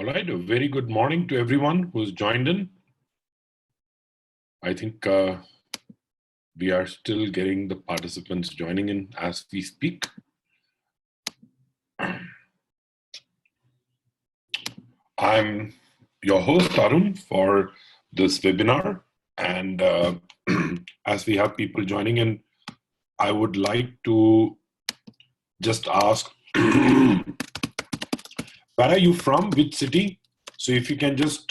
right, a very good morning to everyone who's joined in. I think we are still getting the participants joining in as we speak. I'm your host, Arun, for this webinar. And as we have people joining in, I would like to just ask, where are you from? Which city? So if you can just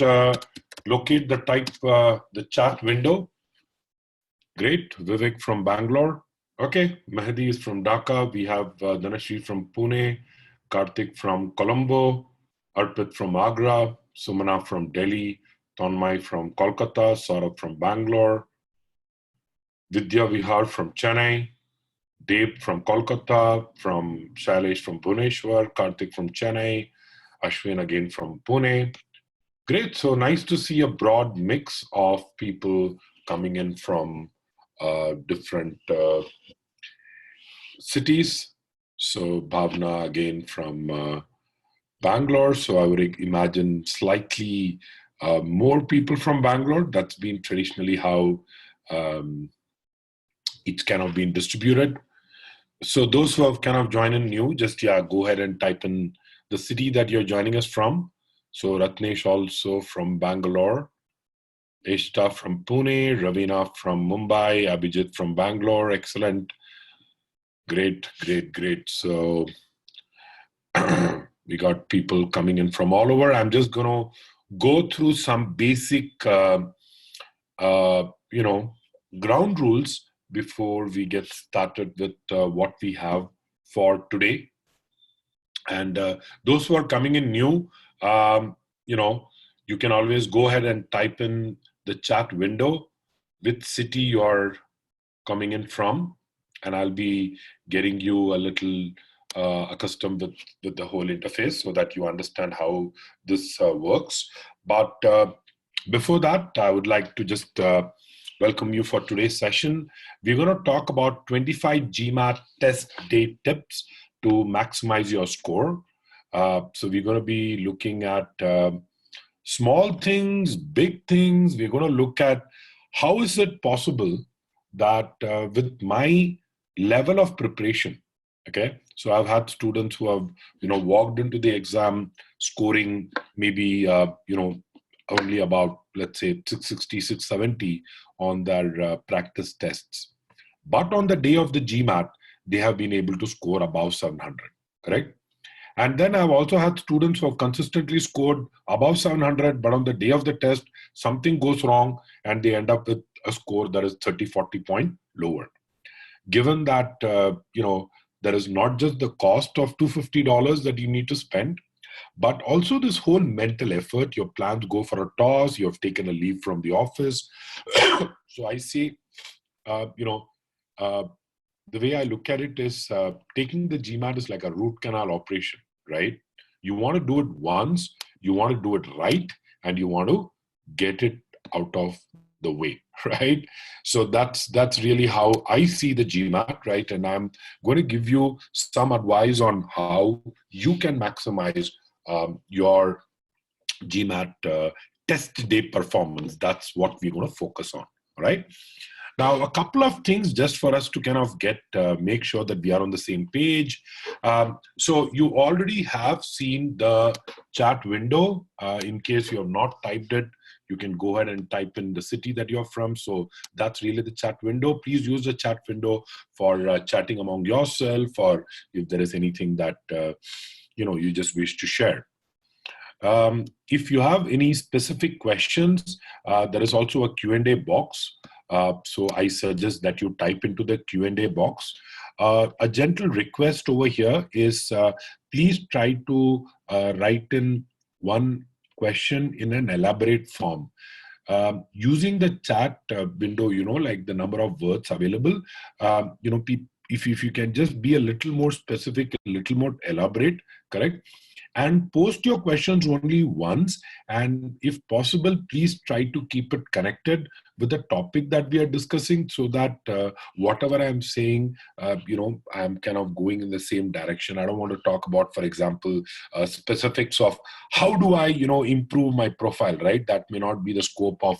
locate the chat window. Great. Vivek from Bangalore. Okay. Mehdi is from Dhaka. We have Dhanashri from Pune, Karthik from Colombo, Arpit from Agra, Sumana from Delhi, Tonmai from Kolkata, Saurabh from Bangalore, Vidya Vihar from Chennai, Dave from Kolkata, from Shailesh from Bhubaneswar, Karthik from Chennai, Ashwin again from Pune. Great. So nice to see a broad mix of people coming in from different cities. So Bhavna again from Bangalore. So I would imagine slightly more people from Bangalore. That's been traditionally how it's kind of been distributed. So those who have kind of joined in new, just go ahead and type in the city that you're joining us from. So Ratnesh also from Bangalore, Eshta from Pune, Ravina from Mumbai, Abhijit from Bangalore. Excellent. Great. So we got people coming in from all over. I'm just going to go through some basic, ground rules before we get started with what we have for today. And those who are coming in new, you can always go ahead and type in the chat window which city you're coming in from, and I'll be getting you a little accustomed with the whole interface so that you understand how this works. But before that, I would like to just welcome you for today's session. We're going to talk about 25 GMAT test day tips to maximize your score. So we're going to be looking at small things, big things. We're going to look at how is it possible that with my level of preparation, okay? So I've had students who have, walked into the exam scoring maybe, only about, let's say, 660, 670 on their practice tests. But on the day of the GMAT, they have been able to score above 700, correct? And then I've also had students who have consistently scored above 700, but on the day of the test, something goes wrong and they end up with a score that is 30, 40 point lower. Given that, there is not just the cost of $250 that you need to spend, but also this whole mental effort. Your plans go for a toss, you have taken a leave from the office. So I see, the way I look at it is taking the GMAT is like a root canal operation, right? You want to do it once, you want to do it right, and you want to get it out of the way, right? So that's really how I see the GMAT, right? And I'm going to give you some advice on how you can maximize your GMAT test day performance. That's what we're going to focus on, right? Now, a couple of things just for us to kind of make sure that we are on the same page. So you already have seen the chat window. In case you have not typed it, you can go ahead and type in the city that you're from. So that's really the chat window. Please use the chat window for chatting among yourself, or if there is anything that you just wish to share. If you have any specific questions, there is also a Q&A box. So I suggest that you type into the Q&A box. A gentle request over here is please try to write in one question in an elaborate form. Using the chat window, like the number of words available, if you can just be a little more specific, a little more elaborate, correct? And post your questions only once, and if possible, please try to keep it connected with the topic that we are discussing, so that whatever I'm saying, I'm kind of going in the same direction. I don't want to talk about, for example, specifics of how do I, improve my profile, right? That may not be the scope of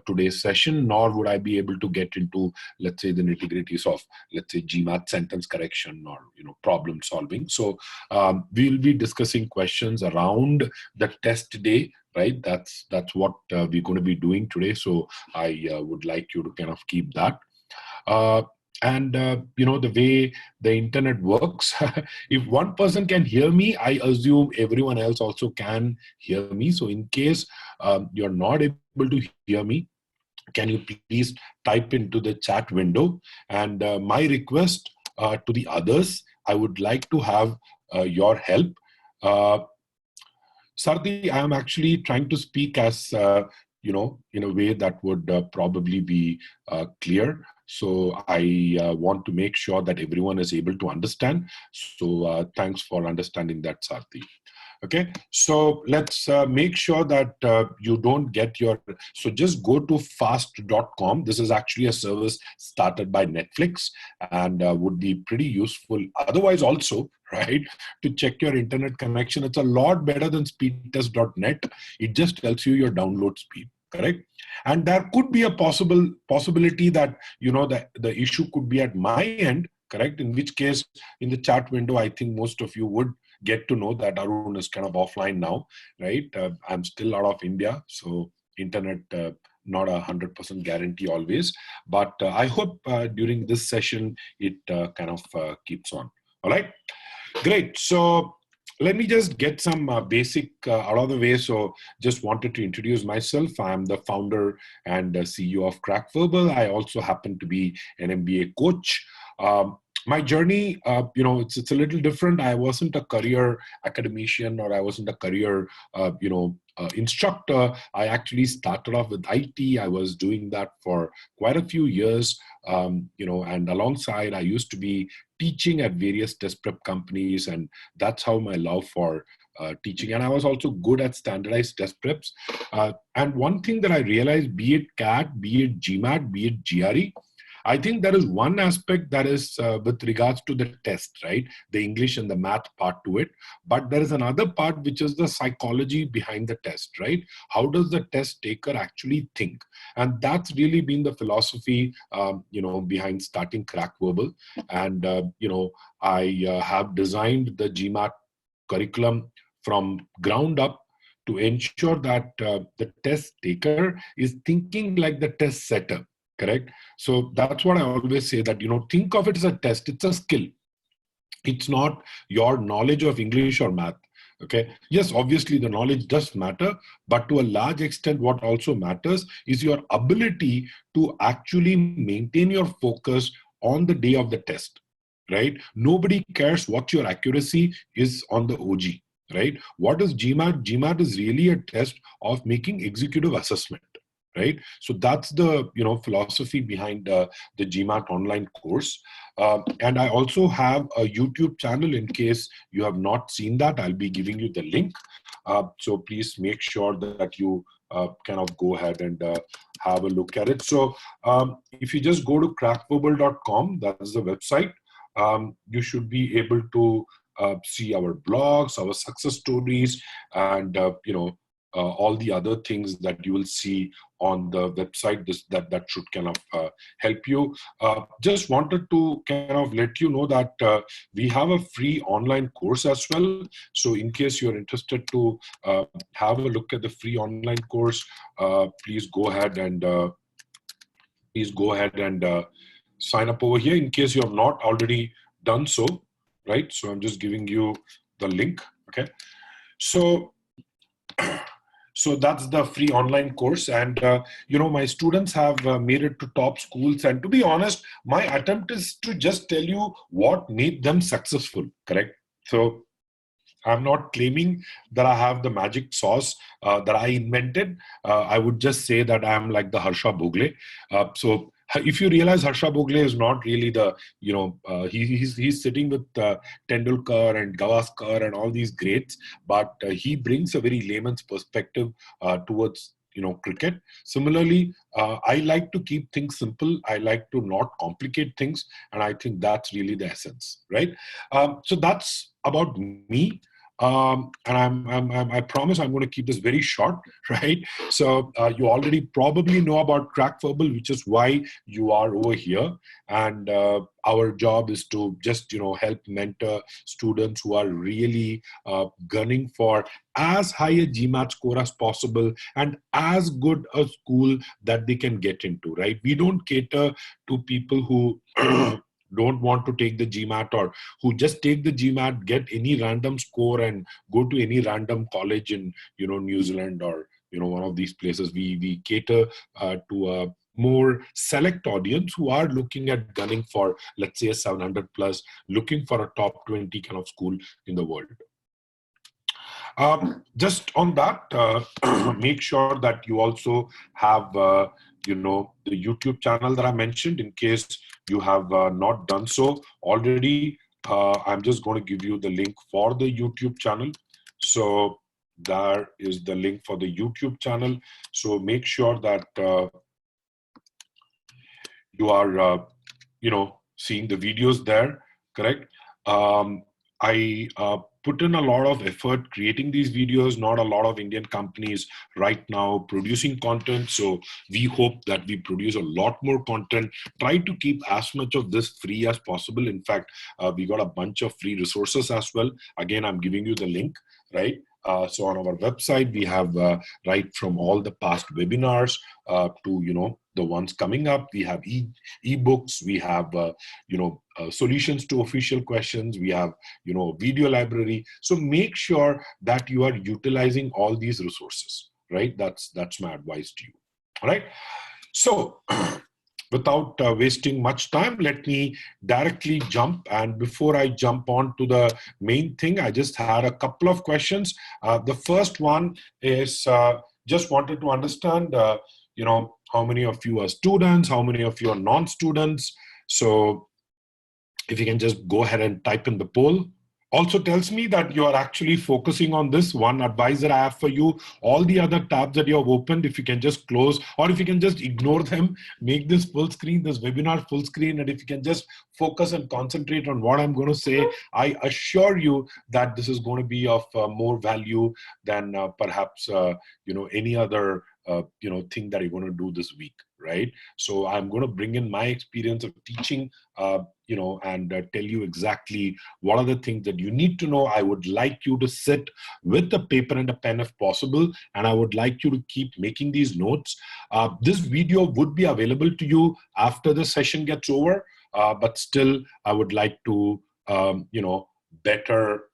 today's session, nor would I be able to get into, let's say, the nitty-gritties of, let's say, GMAT sentence correction or, problem solving. So we'll be discussing questions around the test day, right? That's what we're going to be doing today. So I would like you to kind of keep that. The way the internet works, if one person can hear me, I assume everyone else also can hear me. So in case you're not able to hear me, can you please type into the chat window? And my request to the others, I would like to have your help. Sardi, I am actually trying to speak as, in a way that would probably be clear. So I want to make sure that everyone is able to understand. So thanks for understanding that, Sardi. Okay, so let's make sure that you don't get so just go to fast.com. This is actually a service started by Netflix and would be pretty useful otherwise also, right, to check your internet connection. It's a lot better than speedtest.net. It just tells you your download speed, correct? And there could be a possibility that, the issue could be at my end, correct? In which case, in the chat window, I think most of you would get to know that Arun is kind of offline now, right? I'm still out of India, so internet not 100% guarantee always. But I hope during this session, it kind of keeps on. All right, great. So let me just get some basic out of the way. So just wanted to introduce myself. I'm the founder and CEO of CrackFootball. I also happen to be an MBA coach. My journey, it's a little different. I wasn't a career academician, or I wasn't a career, instructor. I actually started off with IT. I was doing that for quite a few years, and alongside, I used to be teaching at various test prep companies, and that's how my love for teaching. And I was also good at standardized test preps. And one thing that I realized, be it CAT, be it GMAT, be it GRE, I think there is one aspect that is with regards to the test, right? The English and the math part to it. But there is another part, which is the psychology behind the test, right? How does the test taker actually think? And that's really been the philosophy, behind starting CrackFootball. And, I have designed the GMAT curriculum from ground up to ensure that the test taker is thinking like the test setter. Correct. So that's what I always say, that, think of it as a test. It's a skill. It's not your knowledge of English or math. Okay. Yes, obviously the knowledge does matter, but to a large extent, what also matters is your ability to actually maintain your focus on the day of the test, right? Nobody cares what your accuracy is on the OG, right? What is GMAT? GMAT is really a test of making executive assessment. Right, so that's the philosophy behind the GMAT online course, and I also have a YouTube channel. In case you have not seen that, I'll be giving you the link. So please make sure that you kind of go ahead and have a look at it. So if you just go to crackfootball.com, that is the website. You should be able to see our blogs, our success stories, and all the other things that you will see on the website. That should kind of help you. Just wanted to kind of let you know that we have a free online course as well. So in case you're interested to have a look at the free online course, please go ahead and sign up over here, in case you have not already done so, right? So I'm just giving you the link. Okay, so that's the free online course. And, my students have made it to top schools. And to be honest, my attempt is to just tell you what made them successful, correct? So I'm not claiming that I have the magic sauce that I invented. I would just say that I'm like the Harsha Bhogle. So if you realize, Harsha Bhogle is not really the, he's sitting with Tendulkar and Gavaskar and all these greats, but he brings a very layman's perspective towards cricket. Similarly, I like to keep things simple. I like to not complicate things, and I think that's really the essence, right? So that's about me. And I promise I'm going to keep this very short, right? So you already probably know about CrackFootball, which is why you are over here. And our job is to just, help mentor students who are really gunning for as high a GMAT score as possible and as good a school that they can get into, right? We don't cater to people who don't want to take the GMAT, or who just take the GMAT, get any random score and go to any random college in, New Zealand or, one of these places. We cater to a more select audience who are looking at gunning for, let's say, a 700 plus, looking for a top 20 kind of school in the world. Just on that, make sure that you also have, the YouTube channel that I mentioned. In case you have not done so already, I'm just going to give you the link for the YouTube channel. So there is the link for the YouTube channel. So make sure that you are, seeing the videos there, correct? I put in a lot of effort creating these videos. Not a lot of Indian companies right now producing content. So we hope that we produce a lot more content. Try to keep as much of this free as possible. In fact, we got a bunch of free resources as well. Again, I'm giving you the link, right? So on our website, we have right from all the past webinars to, the ones coming up. We have e-books, we have, solutions to official questions. We have, video library. So make sure that you are utilizing all these resources, right? That's my advice to you. All right. So without wasting much time, let me directly jump. And before I jump on to the main thing, I just had a couple of questions. The first one is just wanted to understand, how many of you are students, how many of you are non-students. So if you can just go ahead and type in the poll. Also tells me that you are actually focusing on this. One advice that I have for you, all the other tabs that you have opened, if you can just close, or if you can just ignore them, make this full screen, this webinar full screen, and if you can just focus and concentrate on what I'm going to say, I assure you that this is going to be of more value than perhaps, any other thing that you're going to do this week, right? So I'm going to bring in my experience of teaching, and tell you exactly what are the things that you need to know. I would like you to sit with a paper and a pen if possible, and I would like you to keep making these notes. This video would be available to you after the session gets over, but still I would like to, better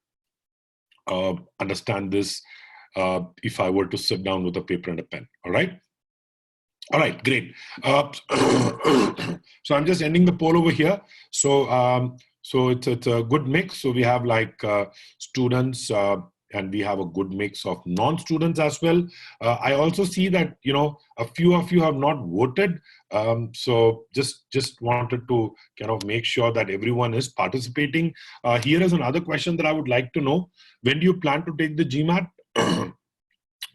understand this if I were to sit down with a paper and a pen. All right. All right, great. So I'm just ending the poll over here. So so it's a good mix. So we have like students, and we have a good mix of non-students as well. I also see that a few of you have not voted. So just wanted to kind of make sure that everyone is participating. Here is another question that I would like to know: when do you plan to take the GMAT?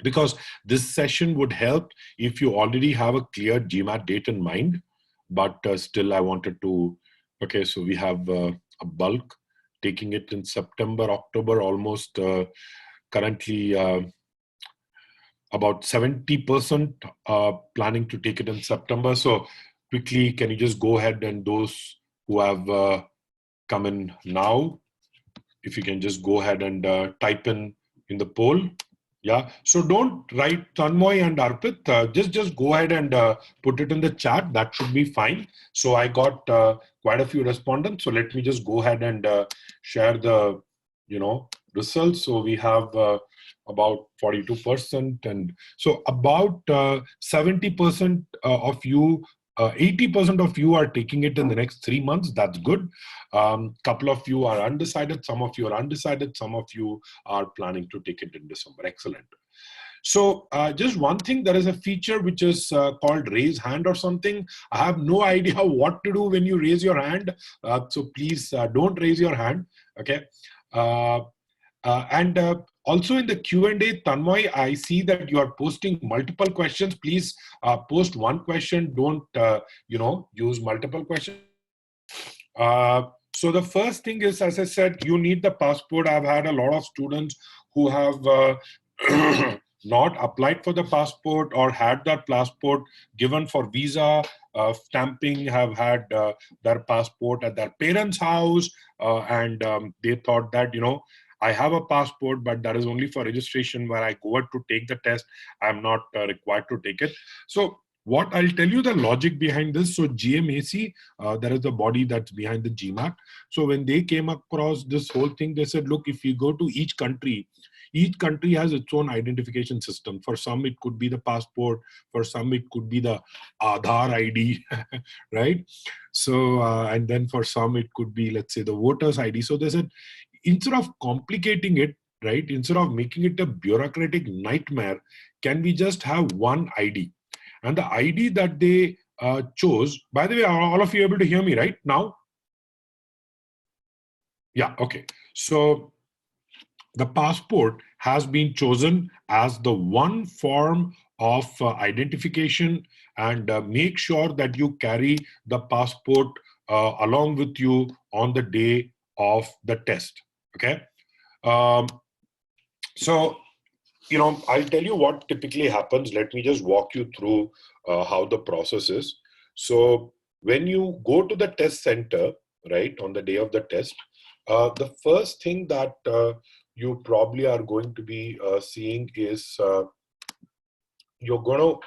Because this session would help if you already have a clear GMAT date in mind, but still I wanted to, okay, so we have a bulk taking it in September, October, almost currently about 70% planning to take it in September. So quickly, can you just go ahead, and those who have come in now, if you can just go ahead and type in the poll. Yeah, so don't write Tanmoy and Arpit, just go ahead and put it in the chat. That should be fine. So I got quite a few respondents. So let me just go ahead and share the, results. So we have about 42%, and so about 70% of you, 80% of you are taking it in the next 3 months. That's good. Couple of you are undecided. Some of you are undecided. Some of you are planning to take it in December. Excellent. So just one thing, there is a feature which is called raise hand or something. I have no idea what to do when you raise your hand. So please don't raise your hand. Okay. And Also in the Q&A, Tanmoy, I see that you are posting multiple questions. Please post one question. Don't, use multiple questions. So the first thing is, as I said, you need the passport. I've had a lot of students who have not applied for the passport or had that passport given for visa stamping, have had their passport at their parents' house, and they thought that, I have a passport, but that is only for registration. When I go out to take the test, I'm not required to take it. So what I'll tell you the logic behind this. So GMAC, there is the body that's behind the GMAT. So when they came across this whole thing, they said, look, if you go to each country has its own identification system. For some, it could be the passport. For some, it could be the Aadhaar ID, right? So, and then for some, it could be, let's say, the voter's ID. So they said, instead of complicating it, right, instead of making it a bureaucratic nightmare, can we just have one ID? And the ID that they chose, by the way, are all of you able to hear me right now? Yeah, okay. So the passport has been chosen as the one form of identification, and make sure that you carry the passport along with you on the day of the test, okay? So, I'll tell you what typically happens. Let me just walk you through how the process is. So when you go to the test center, right, on the day of the test, the first thing that you probably are going to be seeing is you're going to,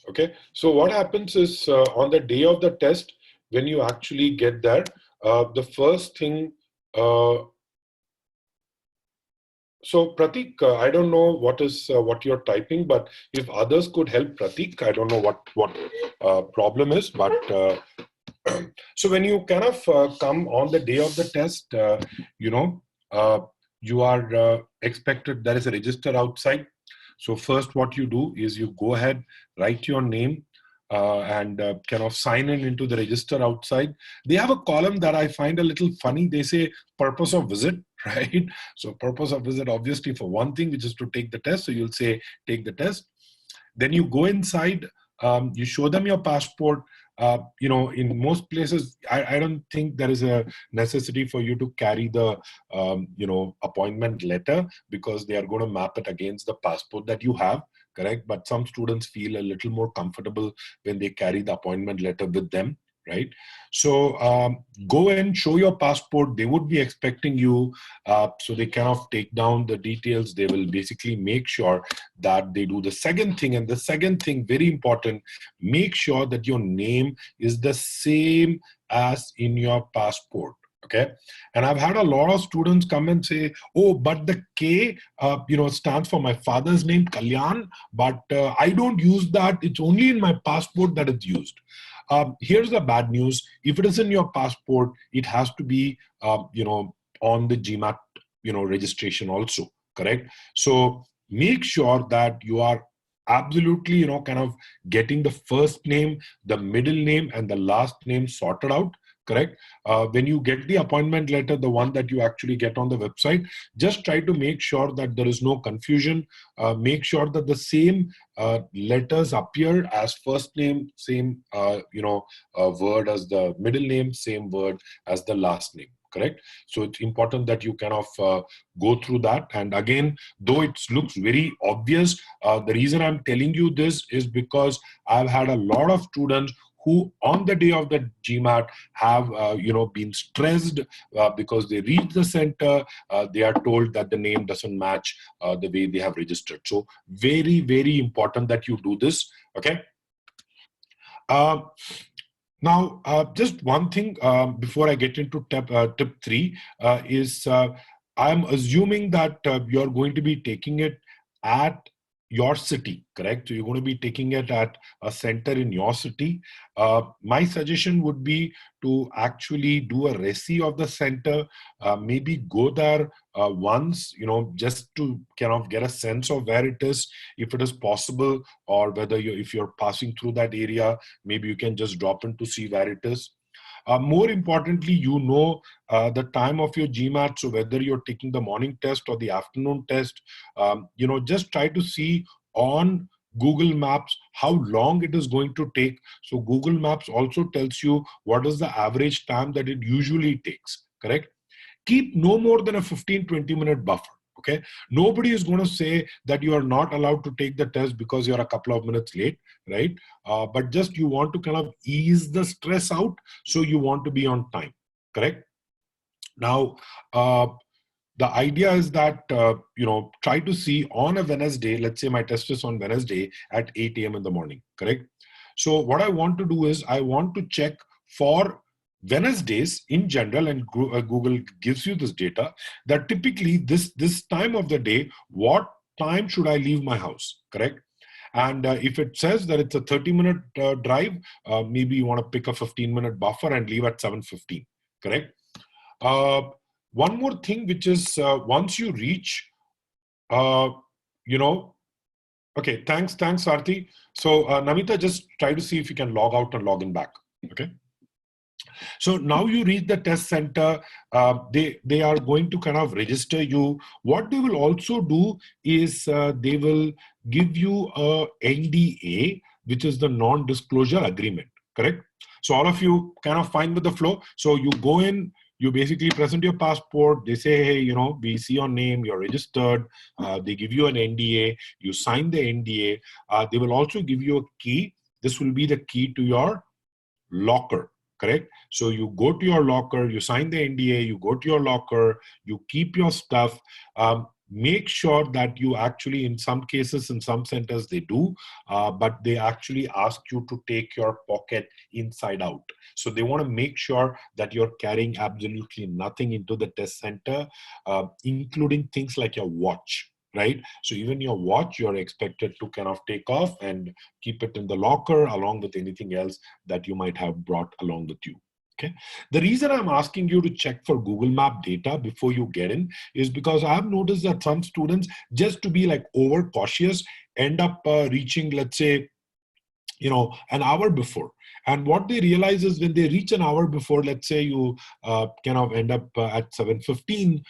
okay. So what happens is on the day of the test, when you actually get there, the first thing, so Pratik, I don't know what you're typing, but if others could help Pratik, I don't know what problem is, but so when you kind of come on the day of the test, you are expected, there is a register outside. So first what you do is you go ahead, write your name, and kind of sign in into the register outside. They have a column that I find a little funny. They say purpose of visit, right? So purpose of visit, obviously for one thing, which is to take the test. So you'll say, take the test. Then you go inside, you show them your passport. In most places, I don't think there is a necessity for you to carry the, appointment letter, because they are going to map it against the passport that you have, correct? But some students feel a little more comfortable when they carry the appointment letter with them, right? So go and show your passport. They would be expecting you, so they kind of take down the details. They will basically make sure that they do the second thing. And the second thing, very important, make sure that your name is the same as in your passport. Okay. And I've had a lot of students come and say, oh, but the K, stands for my father's name, Kalyan, but I don't use that. It's only in my passport that it's used. Here's the bad news. If it is in your passport, it has to be, on the GMAT, registration also, correct? So make sure that you are absolutely, kind of getting the first name, the middle name, and the last name sorted out, correct? When you get the appointment letter, the one that you actually get on the website, just try to make sure that there is no confusion. Make sure that the same letters appear as first name, same word as the middle name, same word as the last name, correct? So it's important that you kind of go through that. And again, though it looks very obvious, the reason I'm telling you this is because I've had a lot of students who on the day of the GMAT have been stressed because they reach the center, they are told that the name doesn't match the way they have registered. So very, very important that you do this, okay? Now, just one thing before I get into tip 3 is I'm assuming that you're going to be taking it at your city, correct? So you're going to be taking it at a center in your city. My suggestion would be to actually do a resi of the center, maybe go there once, just to kind of get a sense of where it is, if it is possible, or whether if you're passing through that area, maybe you can just drop in to see where it is. More importantly, you know the time of your GMAT. So whether you're taking the morning test or the afternoon test, just try to see on Google Maps how long it is going to take. So Google Maps also tells you what is the average time that it usually takes, correct? Keep no more than a 15-20 minute buffer. Okay, nobody is going to say that you are not allowed to take the test because you're a couple of minutes late, right? But just you want to kind of ease the stress out, so you want to be on time, correct? Now, the idea is that try to see on a Wednesday. Let's say my test is on Wednesday at 8 a.m. in the morning, correct? So what I want to do is I want to check for Wednesdays in general, and Google gives you this data, that typically this time of the day, what time should I leave my house, correct? And if it says that it's a 30-minute drive, maybe you want to pick a 15-minute buffer and leave at 7:15, correct? One more thing, which is once you reach, okay, thanks, Sarthi. So Namita, just try to see if you can log out and log in back, okay? So now you reach the test center, they are going to kind of register you. What they will also do is they will give you a NDA, which is the non-disclosure agreement, correct? So all of you kind of fine with the flow. So you go in, you basically present your passport. They say, hey, we see your name, you're registered. They give you an NDA. You sign the NDA. They will also give you a key. This will be the key to your locker, correct? So you go to your locker, you sign the NDA, you go to your locker, you keep your stuff. Make sure that you actually, in some cases, in some centers they do, but they actually ask you to take your pocket inside out. So they want to make sure that you're carrying absolutely nothing into the test center, including things like your watch, right? So even your watch, you're expected to kind of take off and keep it in the locker along with anything else that you might have brought along with you. Okay. The reason I'm asking you to check for Google Map data before you get in is because I've noticed that some students, just to be like over cautious, end up reaching, let's say, an hour before. And what they realize is when they reach an hour before, let's say you kind of end up at 7:15,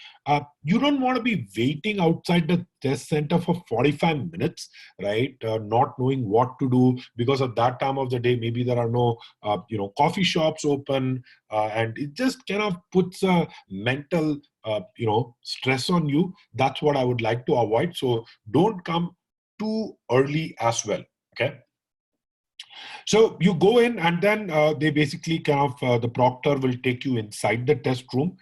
you don't want to be waiting outside the test center for 45 minutes, right? Not knowing what to do, because at that time of the day, maybe there are no, coffee shops open, and it just kind of puts a mental, stress on you. That's what I would like to avoid. So don't come too early as well, okay? So you go in, and then they basically kind of, the proctor will take you inside the test room.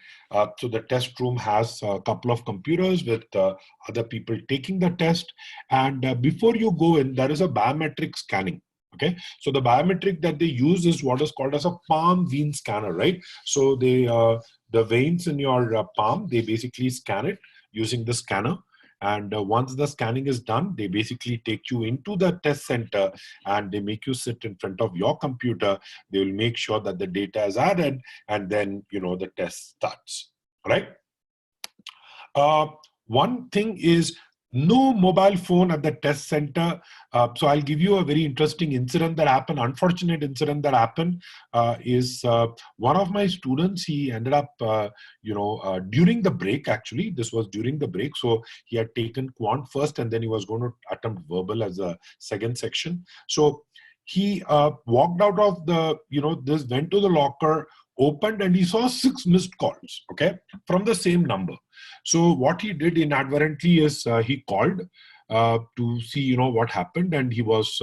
So the test room has a couple of computers with other people taking the test. And before you go in, there is a biometric scanning. Okay, so the biometric that they use is what is called as a palm vein scanner, right? So they, the veins in your palm, they basically scan it using the scanner. And once the scanning is done, they basically take you into the test center and they make you sit in front of your computer. They will make sure that the data is added, and then, the test starts, all right? One thing is no mobile phone at the test center. So I'll give you a very interesting incident that happened, unfortunate incident that happened. Is one of my students, he ended up, during the break, actually, this was during the break. So he had taken quant first, and then he was going to attempt verbal as a second section. So he walked out of the, this, went to the locker, opened, and he saw 6 missed calls, okay, from the same number. So what he did inadvertently is he called to see, what happened, and he was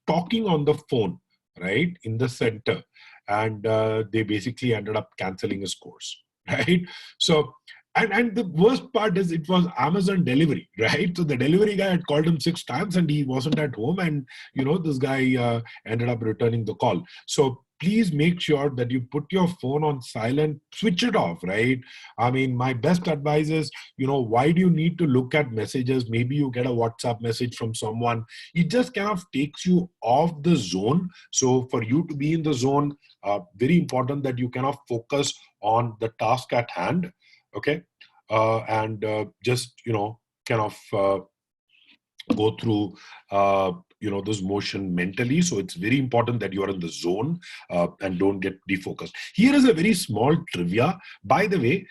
talking on the phone, right, in the center, and they basically ended up canceling his course, right? So, and the worst part is it was Amazon delivery, right? So the delivery guy had called him 6 times and he wasn't at home, and this guy ended up returning the call. So please make sure that you put your phone on silent, switch it off, right? I mean, my best advice is, why do you need to look at messages? Maybe you get a WhatsApp message from someone. It just kind of takes you off the zone. So for you to be in the zone, very important that you kind of focus on the task at hand, okay? And just, kind of go through this motion mentally. So it's very important that you are in the zone and don't get defocused. Here is a very small trivia, by the way.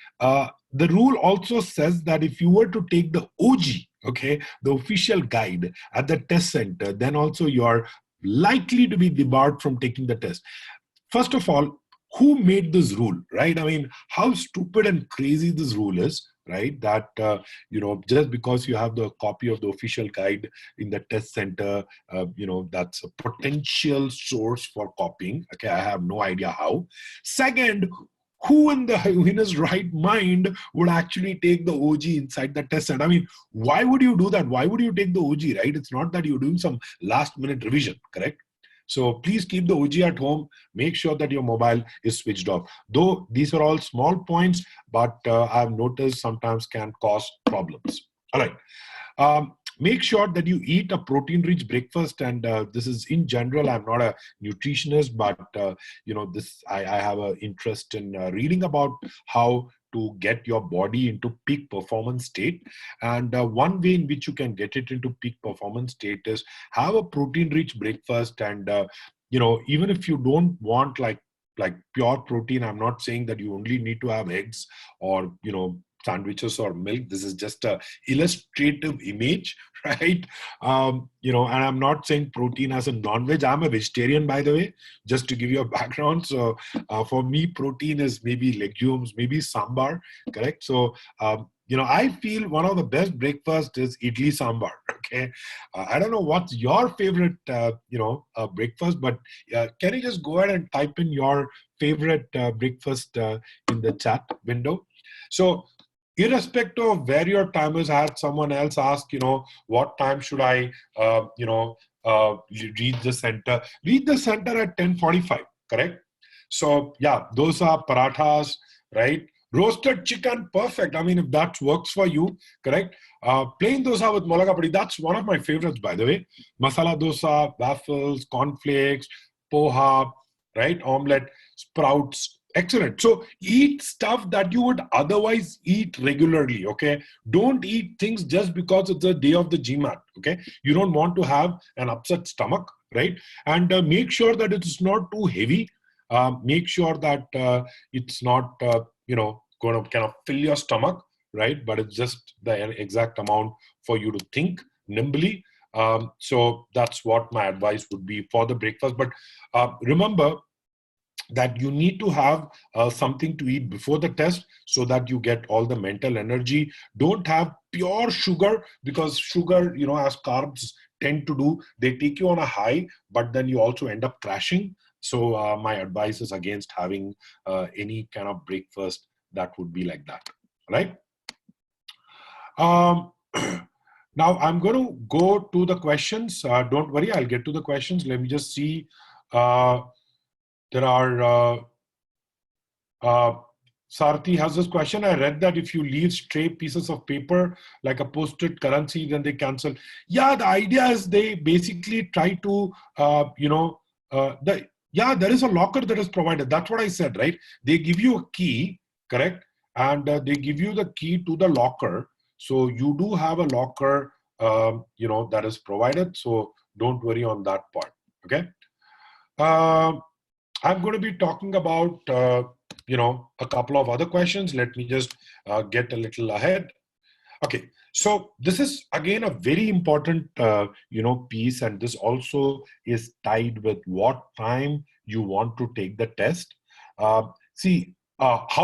The rule also says that if you were to take the OG, okay, the official guide at the test center, then also you are likely to be debarred from taking the test. First of all, who made this rule, right? I mean, how stupid and crazy this rule is, right? That, just because you have the copy of the official guide in the test center, that's a potential source for copying. Okay, I have no idea how. Second, who in his right mind would actually take the OG inside the test center? I mean, why would you do that? Why would you take the OG, right? It's not that you're doing some last minute revision, correct? So please keep the OG at home. Make sure that your mobile is switched off. Though these are all small points, but I've noticed sometimes can cause problems. All right. Make sure that you eat a protein-rich breakfast, and this is in general. I'm not a nutritionist, but I have an interest in reading about how to get your body into peak performance state. And one way in which you can get it into peak performance state is have a protein-rich breakfast. And even if you don't want like pure protein, I'm not saying that you only need to have eggs or sandwiches or milk. This is just a illustrative image, right? And I'm not saying protein as a non-veg. I'm a vegetarian, by the way, just to give you a background. So for me, protein is maybe legumes, maybe sambar, correct? So I feel one of the best breakfast is idli sambar. Okay, I don't know what's your favorite breakfast, but can you just go ahead and type in your favorite breakfast in the chat window? So irrespective of where your time is, I had someone else ask, what time should I, read the center? Read the center at 10:45, correct? So yeah, those are parathas, right? Roasted chicken, perfect. I mean, if that works for you, correct? Plain dosa with mola kapadi, that's one of my favorites, by the way. Masala dosa, waffles, cornflakes, poha, right? Omelette, sprouts. Excellent. So eat stuff that you would otherwise eat regularly, okay? Don't eat things just because it's the day of the GMAT, okay? You don't want to have an upset stomach, right? And make sure that it's not too heavy. Make sure that it's not, going to kind of fill your stomach, right? But it's just the exact amount for you to think nimbly. So that's what my advice would be for the breakfast. But remember, that you need to have something to eat before the test so that you get all the mental energy. Don't have pure sugar, because sugar, as carbs tend to do, they take you on a high, but then you also end up crashing. So my advice is against having any kind of breakfast that would be like that, right? Now I'm going to go to the questions. Don't worry, I'll get to the questions. Let me just see. There are, Sarthi has this question. I read that if you leave stray pieces of paper, like a post-it currency, then they cancel. Yeah, the idea is they basically try to, there is a locker that is provided. That's what I said, right? They give you a key, correct? And they give you the key to the locker. So you do have a locker, that is provided. So don't worry on that part, okay? I'm going to be talking about, a couple of other questions. Let me just get a little ahead. Okay, so this is again a very important, piece, and this also is tied with what time you want to take the test. How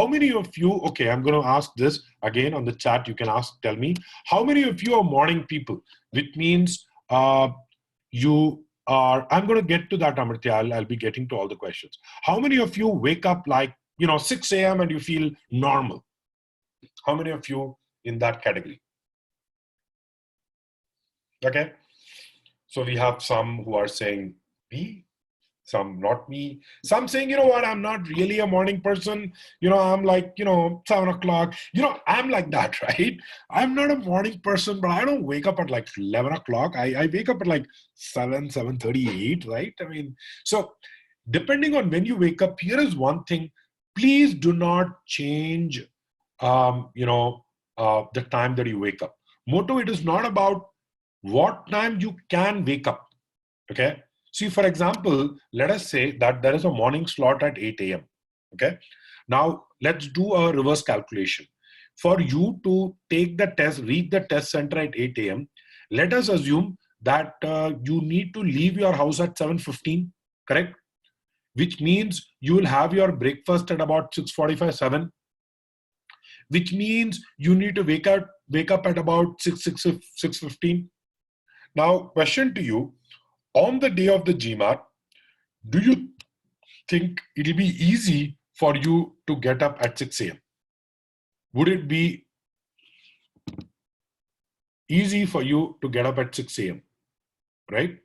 many of you, okay, I'm going to ask this again on the chat. You can tell me, how many of you are morning people? Which means I'm going to get to that, Amartya. I'll be getting to all the questions. How many of you wake up like, 6 a.m. and you feel normal? How many of you in that category? Okay. So we have some who are saying me, some not me, some saying, I'm not really a morning person. I'm like, 7 o'clock. I'm like that, right? I'm not a morning person, but I don't wake up at like 11 o'clock. I wake up at like 7:38, right? I mean, so depending on when you wake up, here is one thing. Please do not change, the time that you wake up. Motto, it is not about what time you can wake up. Okay. See, for example, let us say that there is a morning slot at 8 a.m. Okay. Now, let's do a reverse calculation. For you to take the test, reach the test center at 8 a.m., let us assume that you need to leave your house at 7:15, correct? Which means you will have your breakfast at about 6:45, 7, which means you need to wake up at about 6:15. Now, question to you, on the day of the GMAT, do you think it'll be easy for you to get up at 6 a.m.? Would it be easy for you to get up at 6 a.m., right?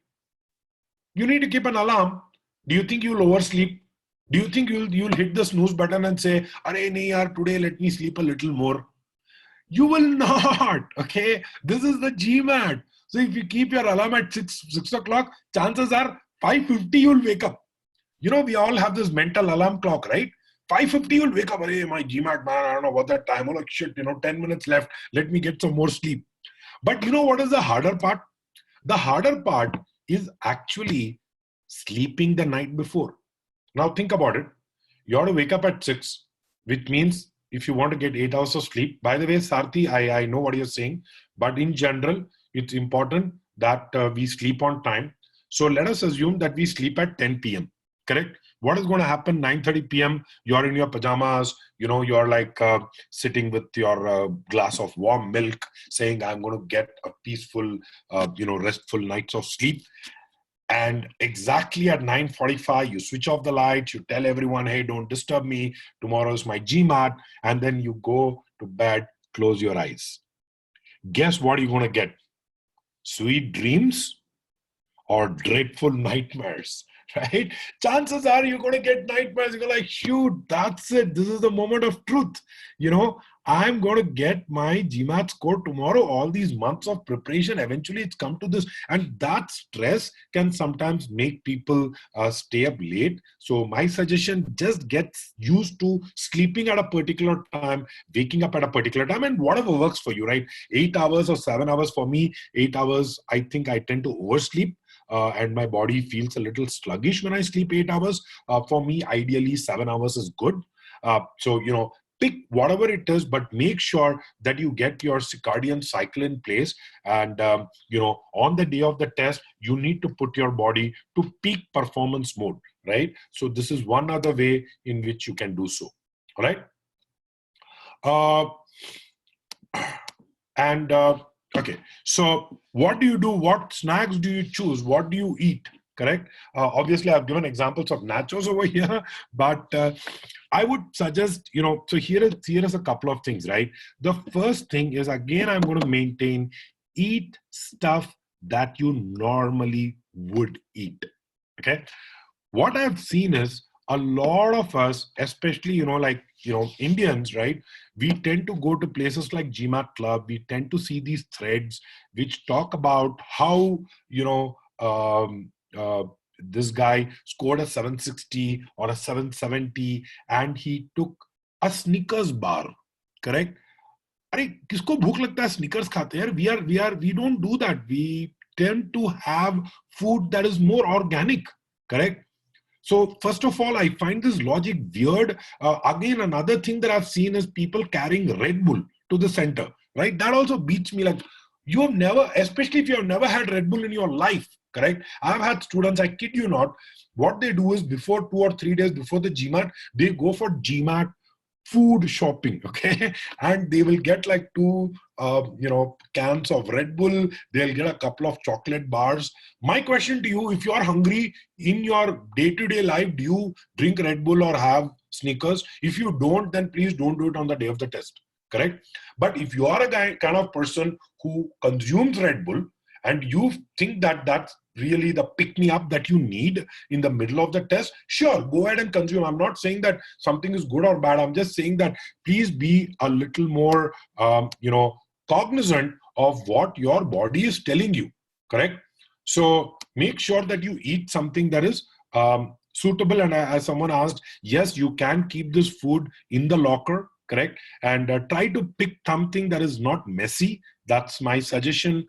You need to keep an alarm. Do you think you'll oversleep? Do you think you'll hit the snooze button and say, "Arey nahi yaar, today let me sleep a little more"? You will not, okay? This is the GMAT. So if you keep your alarm at 6 o'clock, chances are 5:50 you'll wake up. You know, we all have this mental alarm clock, right? 5:50 you'll wake up. Arey, my GMAT, man, I don't know what that time. Oh, like shit, 10 minutes left. Let me get some more sleep. But you know what is the harder part? The harder part is actually sleeping the night before. Now think about it. You ought to wake up at 6, which means if you want to get 8 hours of sleep, by the way, Sarthi, I know what you're saying, but in general, it's important that we sleep on time. So let us assume that we sleep at 10 p.m., correct? What is going to happen 9:30 p.m., you're in your pajamas, you're like sitting with your glass of warm milk saying, I'm going to get a peaceful, restful nights of sleep. And exactly at 9:45, you switch off the lights, you tell everyone, hey, don't disturb me, tomorrow's my GMAT, and then you go to bed, close your eyes. Guess what you're going to get? Sweet dreams or dreadful nightmares, right? Chances are you're going to get nightmares. You're like, shoot, that's it. This is the moment of truth. I'm going to get my GMAT score tomorrow. All these months of preparation, eventually it's come to this. And that stress can sometimes make people stay up late. So my suggestion, just get used to sleeping at a particular time, waking up at a particular time, and whatever works for you, right? 8 hours or 7 hours for me, 8 hours, I think I tend to oversleep. And my body feels a little sluggish when I sleep 8 hours. For me, ideally, 7 hours is good. So, pick whatever it is, but make sure that you get your circadian cycle in place. And, on the day of the test, you need to put your body to peak performance mode, right? So this is one other way in which you can do so, all right? Okay, so what do you do? What snacks do you choose? What do you eat? Correct? Obviously, I've given examples of nachos over here, but I would suggest, so here is a couple of things, right? The first thing is, again, I'm going to maintain, eat stuff that you normally would eat, okay? What I've seen is a lot of us, especially, Indians, right? We tend to go to places like GMAT Club. We tend to see these threads which talk about how, this guy scored a 760 or a 770 and he took a Snickers bar, correct? अरे किसको भूख लगता है Snickers खाते हैं? We don't do that. We tend to have food that is more organic, correct? So first of all, I find this logic weird. Again, another thing that I've seen is people carrying Red Bull to the center, right? That also beats me. Like, you have never, especially if you have never had Red Bull in your life, correct? I've had students, I kid you not, what they do is before 2 or 3 days before the GMAT, they go for GMAT food shopping, okay? And they will get like 2 cans of Red Bull. They'll get a couple of chocolate bars. My question to you, if you are hungry in your day-to-day life, do you drink Red Bull or have Snickers? If you don't, then please don't do it on the day of the test, correct? But if you are a kind of person who consumes Red Bull and you think that that's really the pick-me-up that you need in the middle of the test, sure, go ahead and consume. I'm not saying that something is good or bad. I'm just saying that please be a little more, cognizant of what your body is telling you, correct? So make sure that you eat something that is suitable. And as someone asked, yes, you can keep this food in the locker, correct? And try to pick something that is not messy. That's my suggestion.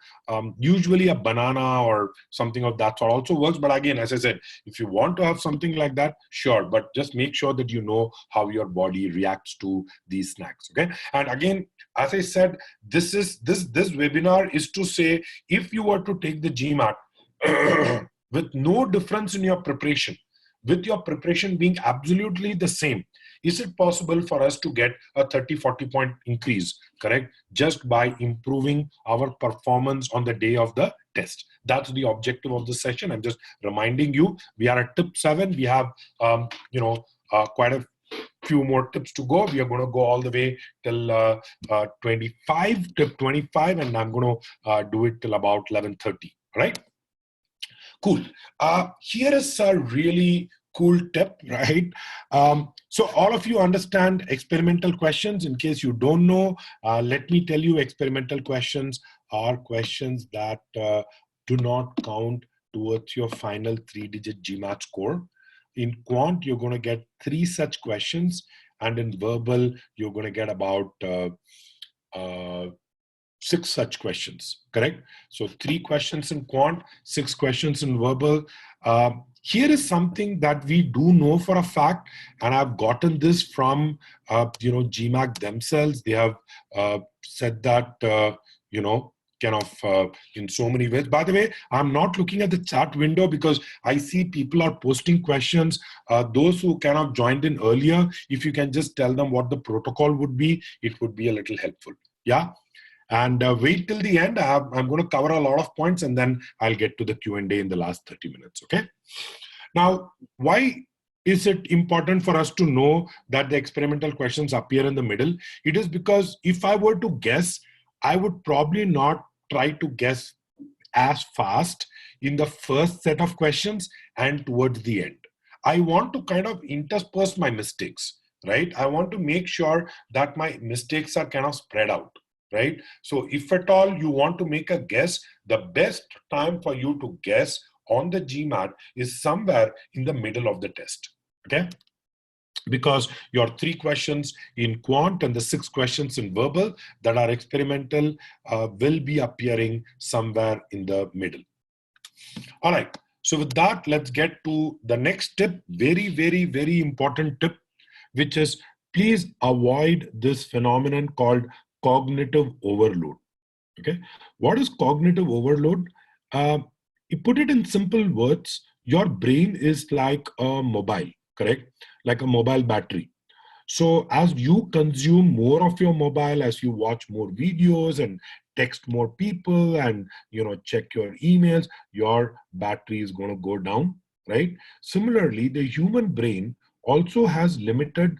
Usually a banana or something of that sort also works. But again, as I said, if you want to have something like that, sure. But just make sure that you know how your body reacts to these snacks. Okay. And again, as I said, this webinar is to say, if you were to take the GMAT with no difference in your preparation, with your preparation being absolutely the same, is it possible for us to get a 30-40 point increase, correct? Just by improving our performance on the day of the test. That's the objective of the session. I'm just reminding you, we are at tip 7. We have, quite a few more tips to go. We are going to go all the way till 25, tip 25, and I'm going to do it till about 11:30, right? Cool. Here is a really cool tip, right? So all of you understand experimental questions. In case you don't know, let me tell you, experimental questions are questions that do not count towards your final 3-digit GMAT score. In quant, you're going to get 3 such questions, and in verbal, you're going to get about 6 such questions, correct? So 3 questions in quant, 6 questions in verbal. Here is something that we do know for a fact, and I've gotten this from GMAT themselves. They have said that in so many ways. By the way, I'm not looking at the chat window because I see people are posting questions. Those who kind of joined in earlier, if you can just tell them what the protocol would be, it would be a little helpful. Yeah. And wait till the end. I'm going to cover a lot of points, and then I'll get to the Q&A in the last 30 minutes, okay? Now, why is it important for us to know that the experimental questions appear in the middle? It is because if I were to guess, I would probably not try to guess as fast in the first set of questions and towards the end. I want to kind of intersperse my mistakes, right? I want to make sure that my mistakes are kind of spread out. Right? So if at all you want to make a guess, the best time for you to guess on the GMAT is somewhere in the middle of the test, okay? Because your 3 questions in quant and the 6 questions in verbal that are experimental will be appearing somewhere in the middle. All right, so with that, let's get to the next tip, very, very, very important tip, which is please avoid this phenomenon called cognitive overload. Okay, what is cognitive overload? You put it in simple words, your brain is like a mobile, correct? Like a mobile battery. So as you consume more of your mobile, as you watch more videos and text more people and check your emails, your battery is going to go down, right? Similarly, the human brain also has limited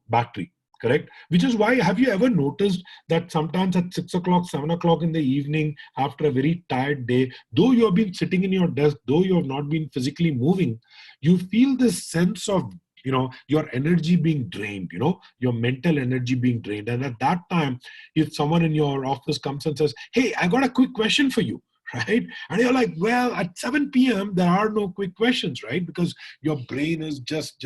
battery, correct? Which is why, have you ever noticed that sometimes at 6 o'clock, 7 o'clock in the evening, after a very tired day, though you have been sitting in your desk, though you have not been physically moving, you feel this sense of, your energy being drained, your mental energy being drained. And at that time, if someone in your office comes and says, hey, I got a quick question for you, right? And you're like, well, at 7 p.m., there are no quick questions, right? Because your brain is just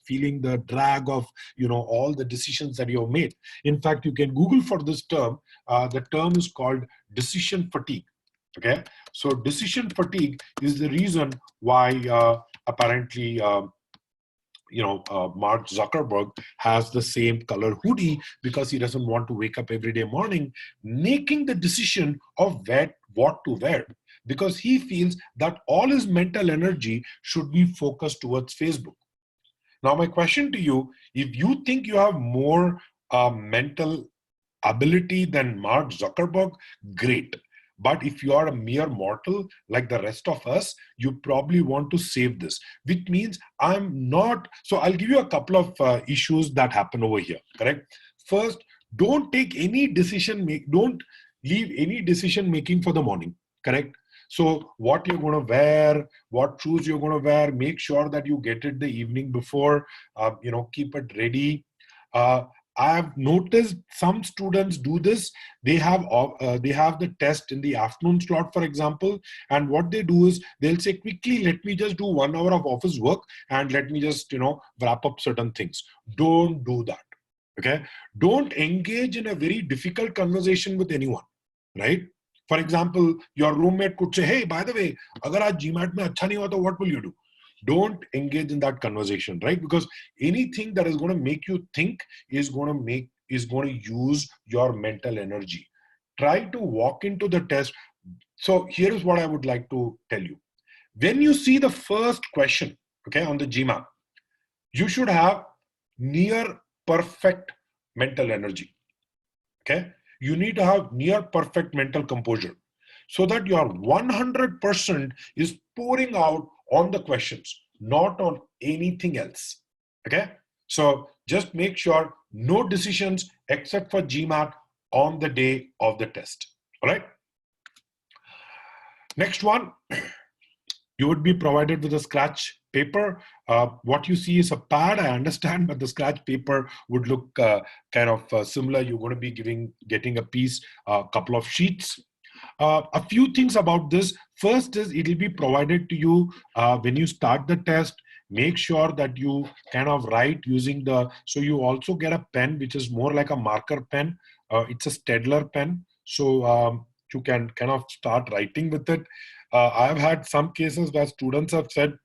feeling the drag of, all the decisions that you've made. In fact, you can Google for this term. The term is called decision fatigue. Okay. So decision fatigue is the reason why apparently, Mark Zuckerberg has the same color hoodie because he doesn't want to wake up every day morning making the decision of what to wear, because he feels that all his mental energy should be focused towards Facebook. Now, my question to you, if you think you have more mental ability than Mark Zuckerberg, great. But if you are a mere mortal like the rest of us, you probably want to save this, which means I'm not. So I'll give you a couple of issues that happen over here, correct? First, don't take any decision, don't leave any decision making for the morning, correct? So what you're going to wear, what shoes you're going to wear, make sure that you get it the evening before, keep it ready. I have noticed some students do this. They have the test in the afternoon slot, for example, and what they do is they'll say, quickly, let me just do 1 hour of office work and let me just, wrap up certain things. Don't do that. Okay. Don't engage in a very difficult conversation with anyone, right? For example, your roommate could say, hey, by the way, agar aaj GMAT mein acha nahi hua, to what will you do? Don't engage in that conversation, right? Because anything that is going to make you think is going to use your mental energy. Try to walk into the test. So here is what I would like to tell you. When you see the first question, okay, on the GMAT, you should have near perfect mental energy. Okay, you need to have near perfect mental composure so that your 100% is pouring out on the questions, not on anything else. Okay, so just make sure no decisions except for GMAT on the day of the test. All right. Next one, you would be provided with a scratch paper. What you see is a pad, I understand, but the scratch paper would look kind of similar. You're going to be getting a piece, a couple of sheets. A few things about this. First is it will be provided to you when you start the test. Make sure that you kind of write using so you also get a pen, which is more like a marker pen. It's a Stedler pen. So you can kind of start writing with it. I've had some cases where students have said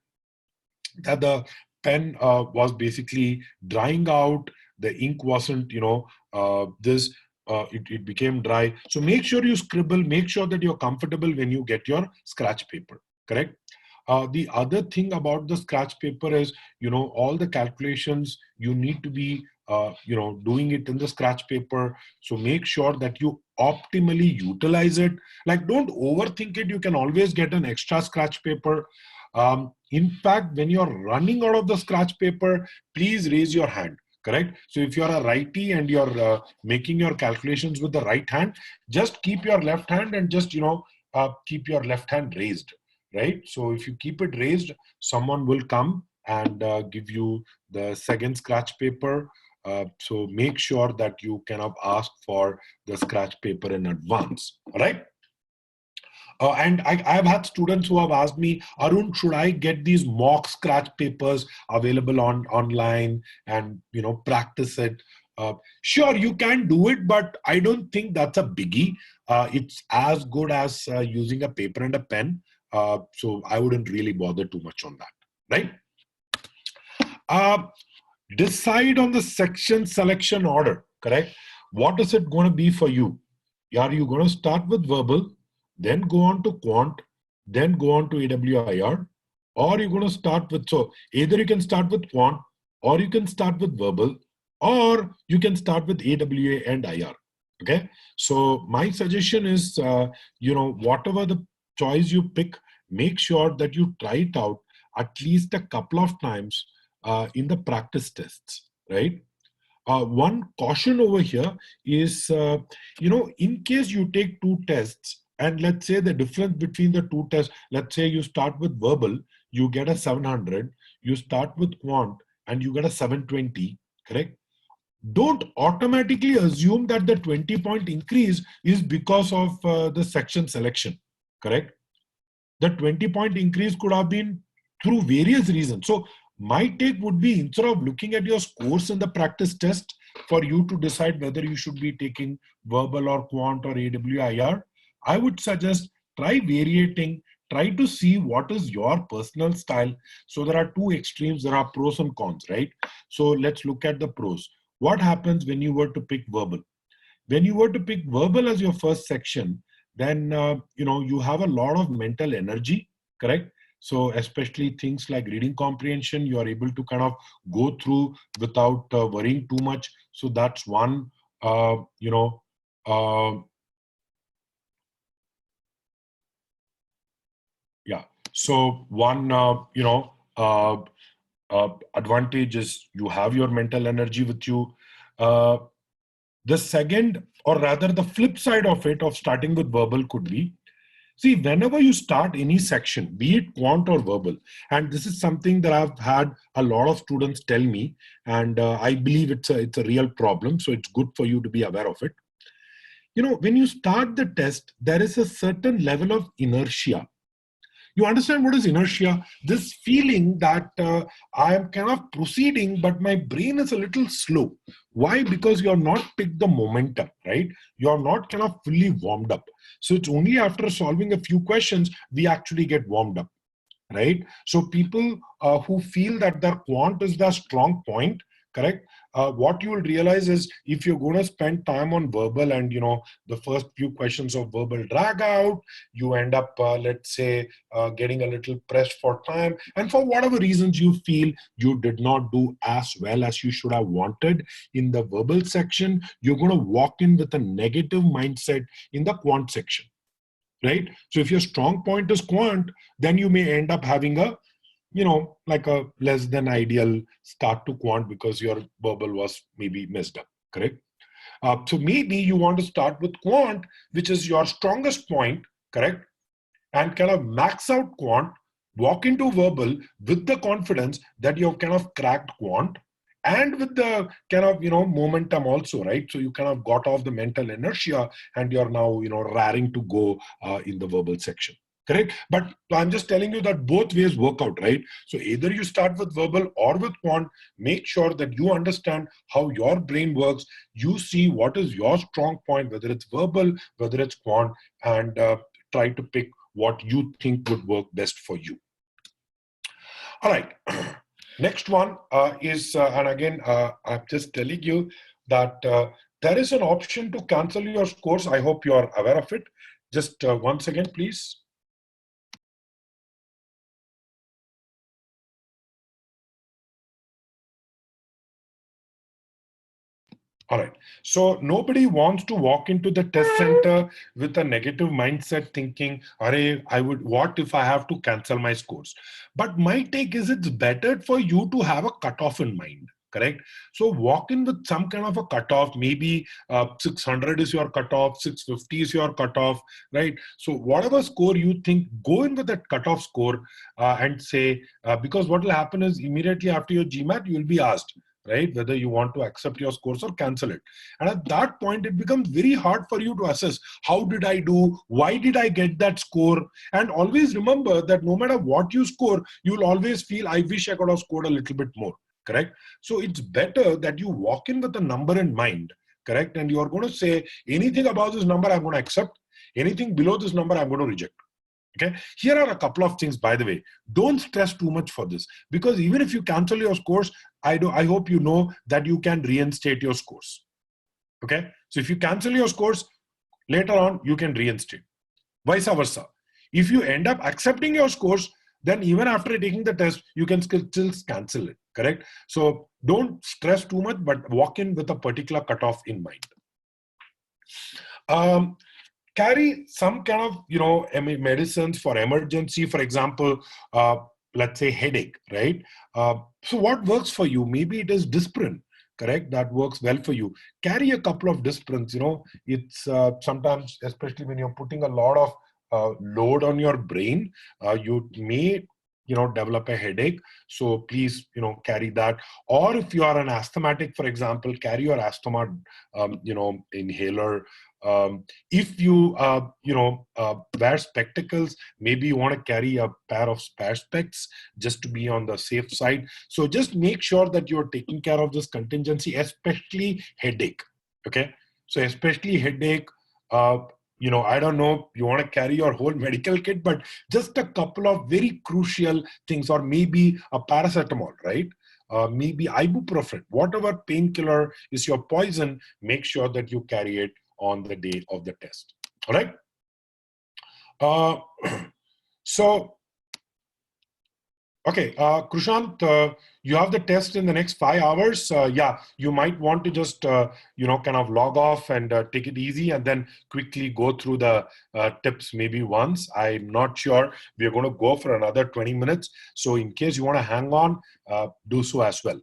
that the pen was basically drying out, the ink wasn't, it became dry. So make sure you scribble, make sure that you're comfortable when you get your scratch paper, correct? The other thing about the scratch paper is, all the calculations you need to be, doing it in the scratch paper. So make sure that you optimally utilize it. Like, don't overthink it. You can always get an extra scratch paper. In fact, when you're running out of the scratch paper, please raise your hand. Correct. So if you're a righty and you're making your calculations with the right hand, just keep your left hand and just keep your left hand raised. Right. So if you keep it raised, someone will come and give you the second scratch paper. So make sure that you kind of ask for the scratch paper in advance. All right. And I've had students who have asked me, Arun, should I get these mock scratch papers available online and practice it? Sure, you can do it, but I don't think that's a biggie. It's as good as using a paper and a pen. So I wouldn't really bother too much on that, right? Decide on the section selection order, correct? What is it going to be for you? Are you going to start with verbal, then go on to quant, then go on to AWIR, or you're going to start with, so either you can start with quant, or you can start with verbal, or you can start with AWA and IR. Okay, so my suggestion is, whatever the choice you pick, make sure that you try it out at least a couple of times in the practice tests, right? One caution over here is, in case you take two tests, and let's say the difference between the two tests, let's say you start with verbal, you get a 700, you start with quant, and you get a 720, correct? Don't automatically assume that the 20-point increase is because of the section selection, correct? The 20-point increase could have been through various reasons. So my take would be, instead of looking at your scores in the practice test for you to decide whether you should be taking verbal or quant or AWIR, I would suggest try variating, try to see what is your personal style. So there are two extremes, there are pros and cons, right? So let's look at the pros. What happens when you were to pick verbal? When you were to pick verbal as your first section, then you have a lot of mental energy, correct? So especially things like reading comprehension, you are able to kind of go through without worrying too much. So that's one, yeah. So one, advantage is you have your mental energy with you. The second, or rather the flip side of it, of starting with verbal could be, see, whenever you start any section, be it quant or verbal, and this is something that I've had a lot of students tell me, and I believe it's a real problem, so it's good for you to be aware of it. When you start the test, there is a certain level of inertia. You understand what is inertia? This feeling that I am kind of proceeding, but my brain is a little slow. Why? Because you're not picked the momentum, right? You're not kind of fully warmed up. So it's only after solving a few questions, we actually get warmed up, right? So people who feel that their quant is the strong point, correct? What you will realize is if you're going to spend time on verbal and, the first few questions of verbal drag out, you end up, let's say, getting a little pressed for time. And for whatever reasons you feel you did not do as well as you should have wanted in the verbal section, you're going to walk in with a negative mindset in the quant section. Right? So if your strong point is quant, then you may end up having a, like a less than ideal start to quant because your verbal was maybe messed up, correct? So maybe you want to start with quant, which is your strongest point, correct? And kind of max out quant, walk into verbal with the confidence that you've kind of cracked quant, and with the kind of momentum also, right? So you kind of got off the mental inertia and you're now raring to go in the verbal section, correct? But I'm just telling you that both ways work out, right? So either you start with verbal or with quant. Make sure that you understand how your brain works. You see what is your strong point, whether it's verbal, whether it's quant, and try to pick what you think would work best for you. All right. Next one is, and again, I'm just telling you that there is an option to cancel your scores. I hope you are aware of it. Just once again, please. All right. So nobody wants to walk into the test center with a negative mindset thinking, what if I have to cancel my scores? But my take is it's better for you to have a cutoff in mind. Correct. So walk in with some kind of a cutoff. Maybe 600 is your cutoff, 650 is your cutoff, right? So whatever score you think, go in with that cutoff score and say, because what will happen is immediately after your GMAT, you will be asked, right, whether you want to accept your scores or cancel it. And at that point, it becomes very hard for you to assess, how did I do? Why did I get that score? And always remember that no matter what you score, you'll always feel, I wish I could have scored a little bit more, correct? So it's better that you walk in with a number in mind, correct? And you're going to say, anything above this number, I'm going to accept. Anything below this number, I'm going to reject. Okay, here are a couple of things, by the way. Don't stress too much for this, because even if you cancel your scores, I hope you know that you can reinstate your scores. Okay, so if you cancel your scores, later on you can reinstate. Vice versa. If you end up accepting your scores, then even after taking the test, you can still cancel it. Correct? So don't stress too much, but walk in with a particular cutoff in mind. Carry some kind of medicines for emergency. For example, let's say headache, right? So what works for you? Maybe it is Disprin, correct? That works well for you. Carry a couple of Disprins. It's sometimes, especially when you're putting a lot of load on your brain, you may develop a headache. So please, carry that. Or if you are an asthmatic, for example, carry your asthma, inhaler. If you, wear spectacles, maybe you want to carry a pair of spare specs just to be on the safe side. So just make sure that you're taking care of this contingency, especially headache. Okay. So especially headache, I don't know, you want to carry your whole medical kit, but just a couple of very crucial things, or maybe a paracetamol, right? Maybe ibuprofen, whatever painkiller is your poison, make sure that you carry it on the day of the test. All right. Okay, Krushant, you have the test in the next 5 hours. Yeah, you might want to just, kind of log off and take it easy and then quickly go through the tips maybe once. I'm not sure. We're going to go for another 20 minutes. So in case you want to hang on, do so as well.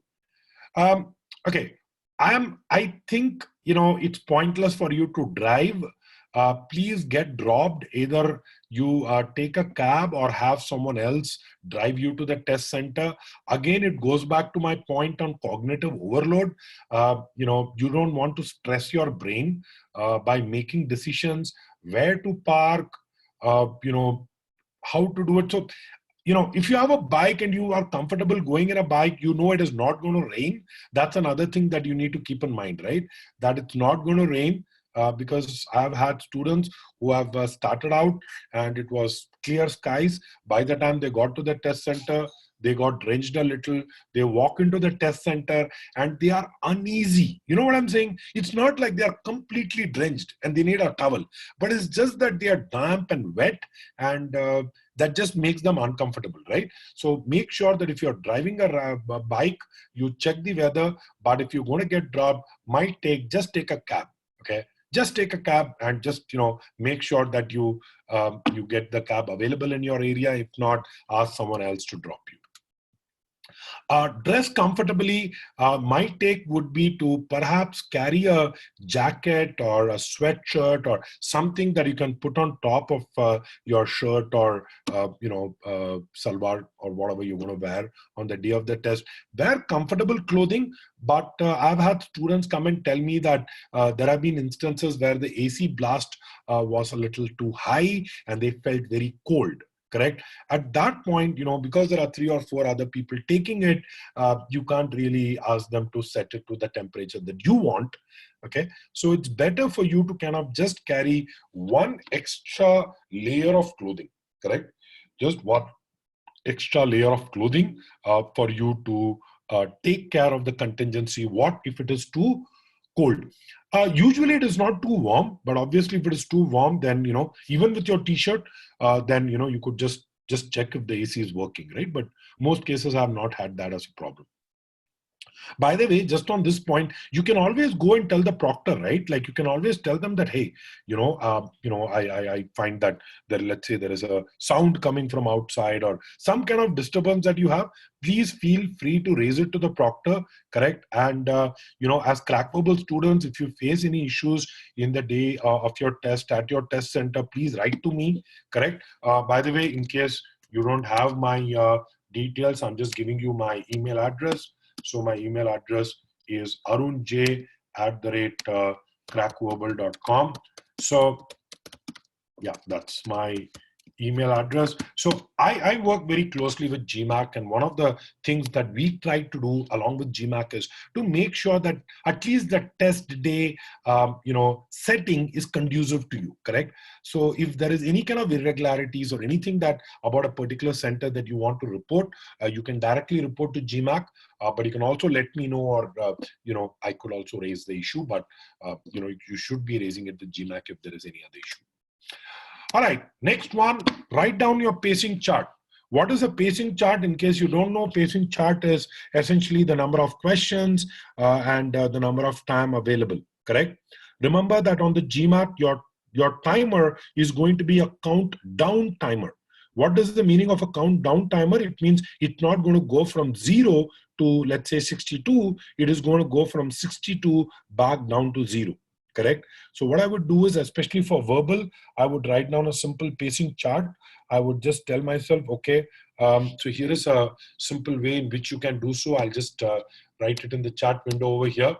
Okay, I think, it's pointless for you to drive. Please get dropped. Either you take a cab or have someone else drive you to the test center. Again, it goes back to my point on cognitive overload. You don't want to stress your brain by making decisions where to park, how to do it. So, if you have a bike and you are comfortable going in a bike, it is not going to rain. That's another thing that you need to keep in mind, right? That it's not going to rain, because I've had students who have started out and it was clear skies. By the time they got to the test center, they got drenched a little. They walk into the test center and they are uneasy. You know what I'm saying? It's not like they are completely drenched and they need a towel, but it's just that they are damp and wet, and that just makes them uncomfortable, right? So make sure that if you're driving a bike, you check the weather. But if you're going to get dropped, just take a cab, okay? Just take a cab and just make sure that you get the cab available in your area. If not, ask someone else to drop you. Dress comfortably. My take would be to perhaps carry a jacket or a sweatshirt or something that you can put on top of your shirt or salwar or whatever you're going to wear on the day of the test. Wear comfortable clothing, but I've had students come and tell me that there have been instances where the AC blast was a little too high and they felt very cold. Correct. At that point, because there are 3 or 4 other people taking it, you can't really ask them to set it to the temperature that you want. Okay. So it's better for you to kind of just carry one extra layer of clothing. Correct. Just one extra layer of clothing for you to take care of the contingency. What if it is too cold? Usually it is not too warm, but obviously if it is too warm, then, even with your t-shirt, then, you could just check if the AC is working, right? But most cases I have not had that as a problem. By the way, just on this point, you can always go and tell the proctor, right? Like you can always tell them that, hey, I find that let's say there is a sound coming from outside or some kind of disturbance that you have. Please feel free to raise it to the proctor, correct? And as CrackFootball students, if you face any issues in the day of your test at your test center, please write to me, correct? By the way, in case you don't have my details, I'm just giving you my email address. So my email address is arunj@crackfootball.com. So yeah, that's my email address. So I work very closely with GMAT, and one of the things that we try to do along with GMAT is to make sure that at least the test day setting is conducive to you, correct? So if there is any kind of irregularities or anything that about a particular center that you want to report, you can directly report to GMAT, but you can also let me know, or I could also raise the issue, but you should be raising it to GMAT if there is any other issue. All right, next one, write down your pacing chart. What is a pacing chart? In case you don't know, pacing chart is essentially the number of questions and the number of time available, correct? Remember that on the GMAT, your timer is going to be a countdown timer. What is the meaning of a countdown timer? It means it's not going to go from 0 to, let's say, 62. It is going to go from 62 back down to 0. Correct. So what I would do is, especially for verbal, I would write down a simple pacing chart. I would just tell myself, okay, so here is a simple way in which you can do so. I'll just write it in the chart window over here.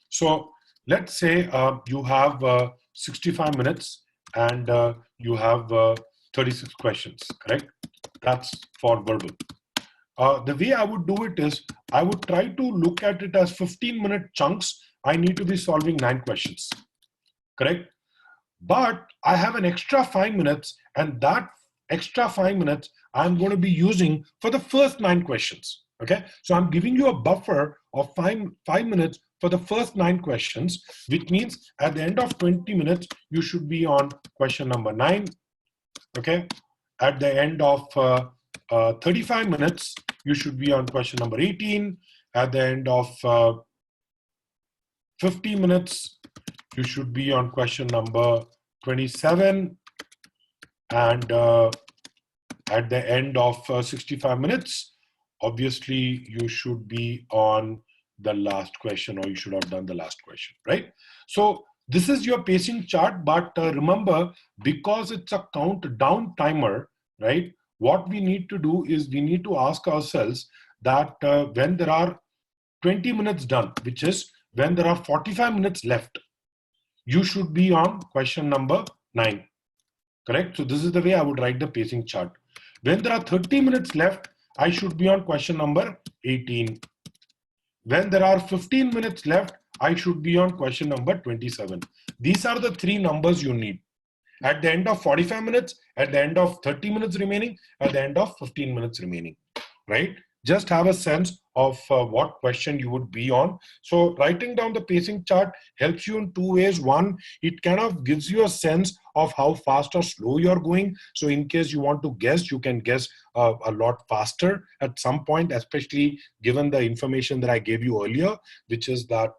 So let's say you have 65 minutes and you have 36 questions, correct? That's for verbal. The way I would do it is I would try to look at it as 15-minute chunks. I need to be solving 9 questions, correct? But I have an extra 5 minutes, and that extra 5 minutes I'm going to be using for the first 9 questions, okay? So I'm giving you a buffer of 5 minutes for the first 9 questions, which means at the end of 20 minutes, you should be on question number 9, okay? At the end of 35 minutes, you should be on question number 18. At the end of 50 minutes, you should be on question number 27. And at the end of 65 minutes, obviously, you should be on the last question, or you should have done the last question, right? So this is your pacing chart, but remember, because it's a countdown timer, right? What we need to do is we need to ask ourselves that when there are 20 minutes done, which is when there are 45 minutes left, you should be on question number 9, correct? So this is the way I would write the pacing chart. When there are 30 minutes left, I should be on question number 18. When there are 15 minutes left, I should be on question number 27. These are the three numbers you need. At the end of 45 minutes, at the end of 30 minutes remaining, at the end of 15 minutes remaining, right? Just have a sense of what question you would be on. So writing down the pacing chart helps you in two ways. One, it kind of gives you a sense of how fast or slow you're going. So in case you want to guess, you can guess a lot faster at some point, especially given the information that I gave you earlier, which is that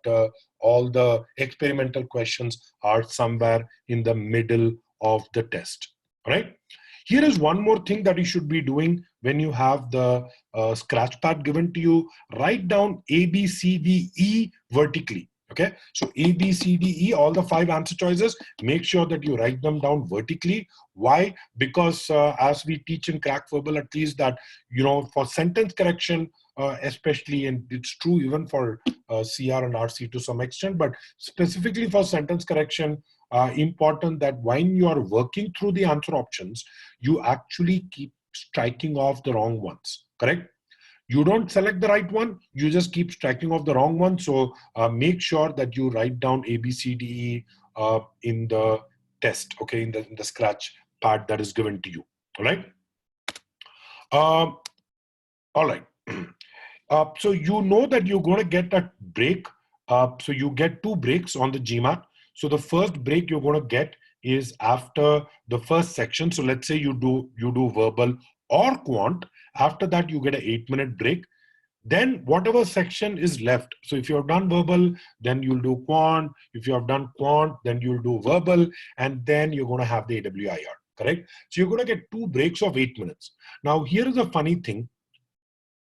all the experimental questions are somewhere in the middle of the test, right? Here is one more thing that you should be doing when you have the scratch pad given to you. Write down ABCDE vertically. Okay, so ABCDE, all the 5 answer choices, make sure that you write them down vertically. Why? Because as we teach in CrackFootball, at least that, you know, for sentence correction, especially, and it's true even for CR and RC to some extent, but specifically for sentence correction, important that when you are working through the answer options, you actually keep striking off the wrong ones, correct? You don't select the right one, you just keep striking off the wrong one. So make sure that you write down ABCDE in the test, okay, in the scratch part that is given to you, all right? All right. So you know that you're going to get a break. So you get 2 breaks on the GMAT. So the first break you're going to get is after the first section. So let's say you do verbal or quant. After that, you get an 8-minute break. Then whatever section is left. So if you have done verbal, then you'll do quant. If you have done quant, then you'll do verbal. And then you're going to have the AWIR, correct? So you're going to get 2 breaks of 8 minutes. Now, here is a funny thing.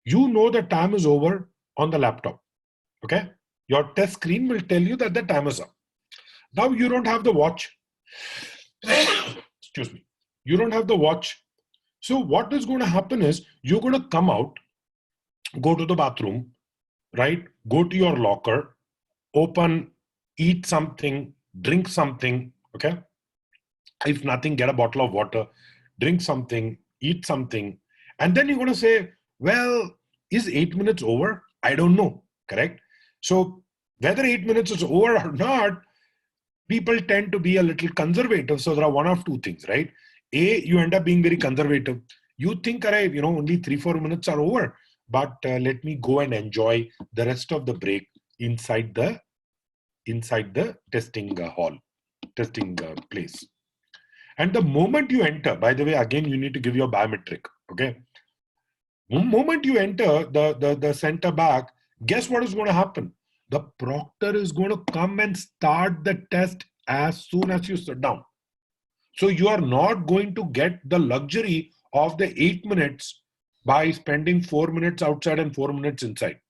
You know the time is over on the laptop, okay? Your test screen will tell you that the time is up. Now you don't have the watch. Excuse me. You don't have the watch. So what is going to happen is you're going to come out, go to the bathroom, right? Go to your locker, open, eat something, drink something, okay? If nothing, get a bottle of water, drink something, eat something, and then you're going to say, well, is 8 minutes over? I don't know, correct? So whether 8 minutes is over or not, people tend to be a little conservative. So there are one of two things, right? A, you end up being very conservative. You think, you know, only 3-4 minutes are over, but let me go and enjoy the rest of the break inside the testing hall, testing place. And the moment you enter, by the way, again, you need to give your biometric, okay? The moment you enter the center back, guess what is going to happen? The proctor is going to come and start the test as soon as you sit down. So you are not going to get the luxury of the 8 minutes by spending 4 minutes outside and 4 minutes inside.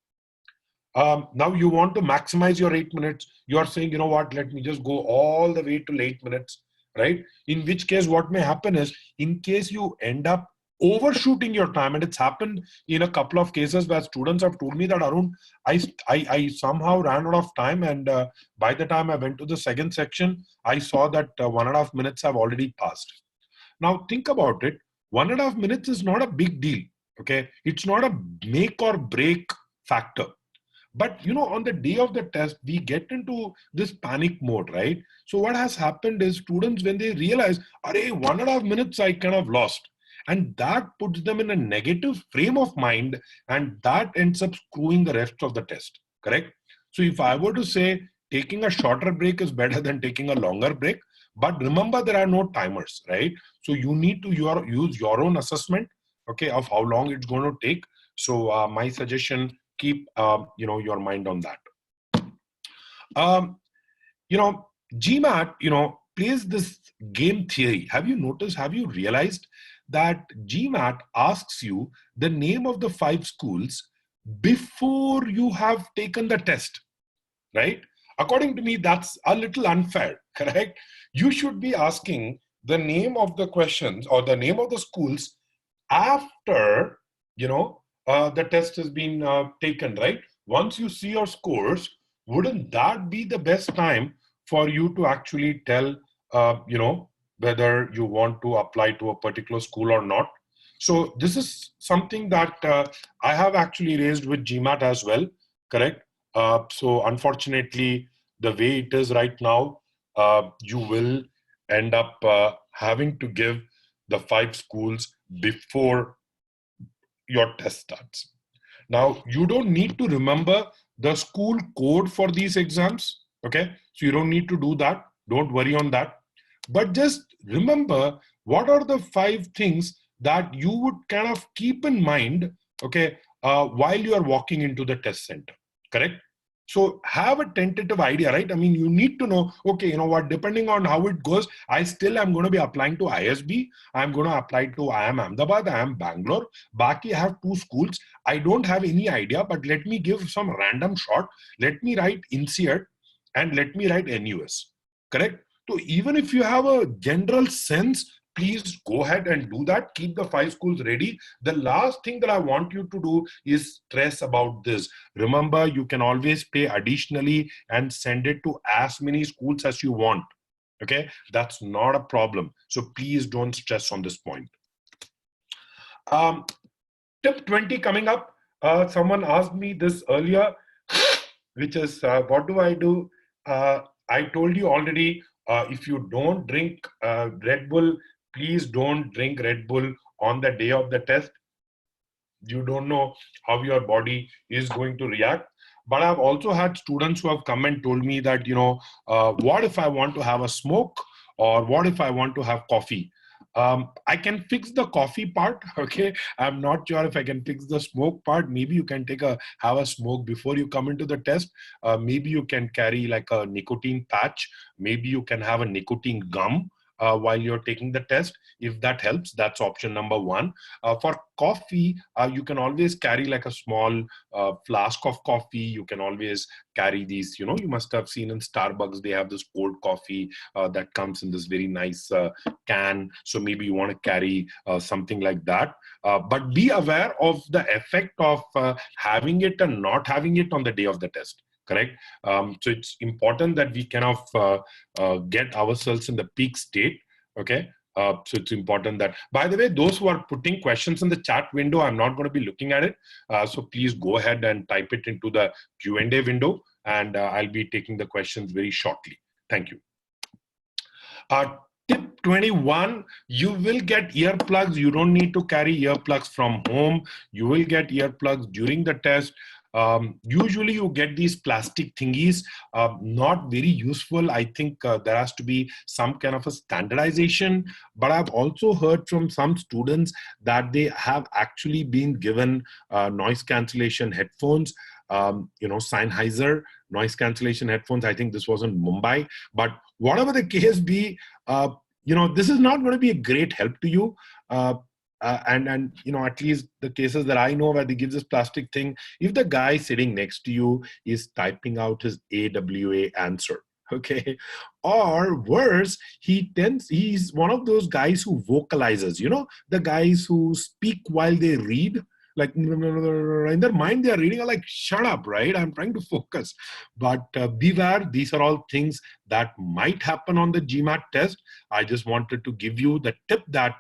Now you want to maximize your 8 minutes. You are saying, you know what, let me just go all the way to 8 minutes, right? In which case, what may happen is, in case you end up overshooting your time, and it's happened in a couple of cases where students have told me that, Arun, I somehow ran out of time, and by the time I went to the second section, I saw that 1.5 minutes have already passed. Now think about it. 1.5 minutes is not a big deal, okay? It's not a make or break factor. But, you know, on the day of the test, we get into this panic mode, right? So what has happened is students, when they realize, 1.5 minutes I kind of lost. And that puts them in a negative frame of mind, and that ends up screwing the rest of the test, correct? So if I were to say taking a shorter break is better than taking a longer break, but remember there are no timers, right? So you need to use your own assessment, okay, of how long it's going to take. So my suggestion, keep you know, your mind on that. You know, GMAT, you know, plays this game theory. Have you noticed, have you realized that GMAT asks you the name of the 5 schools before you have taken the test, right? According to me, that's a little unfair, correct? You should be asking the name of the questions or the name of the schools after, you know, the test has been taken, right? Once you see your scores, wouldn't that be the best time for you to actually tell, you know, whether you want to apply to a particular school or not. So this is something that I have actually raised with GMAT as well, correct? So unfortunately, the way it is right now, you will end up having to give the 5 schools before your test starts. Now, you don't need to remember the school code for these exams, okay? So you don't need to do that. Don't worry on that. But just remember what are the 5 things that you would kind of keep in mind, okay, while you are walking into the test center, correct? So have a tentative idea, right? I mean, you need to know, okay, you know what, depending on how it goes, I still am going to be applying to ISB. I'm going to apply to IIM Ahmedabad, IIM Bangalore. Baki, I have 2 schools. I don't have any idea, but let me give some random shot. Let me write INSEAD and let me write NUS, correct? So even if you have a general sense, please go ahead and do that. Keep the 5 schools ready. The last thing that I want you to do is stress about this. Remember, you can always pay additionally and send it to as many schools as you want. Okay, that's not a problem. So please don't stress on this point. Tip 20 coming up. Someone asked me this earlier, which is what do I do? I told you already, if you don't drink Red Bull, please don't drink Red Bull on the day of the test. You don't know how your body is going to react. But I've also had students who have come and told me that, you know, what if I want to have a smoke, or what if I want to have coffee? I can fix the coffee part. Okay, I'm not sure if I can fix the smoke part. Maybe you can have a smoke before you come into the test. Maybe you can carry like a nicotine patch. Maybe you can have a nicotine gum while you're taking the test. If that helps, that's option number 1. For coffee, you can always carry like a small flask of coffee. You can always carry these, you know, you must have seen in Starbucks, they have this cold coffee that comes in this very nice can. So maybe you want to carry something like that. But be aware of the effect of having it and not having it on the day of the test. Correct. So it's important that we kind of get ourselves in the peak state. Okay. So it's important that, by the way, those who are putting questions in the chat window, I'm not going to be looking at it. So please go ahead and type it into the Q&A window, and I'll be taking the questions very shortly. Thank you. Tip 21, you will get earplugs. You don't need to carry earplugs from home. You will get earplugs during the test. Usually you get these plastic thingies, not very useful. I think there has to be some kind of a standardization, but I've also heard from some students that they have actually been given noise cancellation headphones, you know, Sennheiser noise cancellation headphones. I think this was in Mumbai, but whatever the case be, you know, this is not going to be a great help to you. And you know, at least the cases that I know where they give this plastic thing, if the guy sitting next to you is typing out his AWA answer, okay, or worse, he's one of those guys who vocalizes, you know, the guys who speak while they read, like in their mind they are reading, like, shut up, right, I'm trying to focus. But beware, these are all things that might happen on the GMAT test. I just wanted to give you the tip that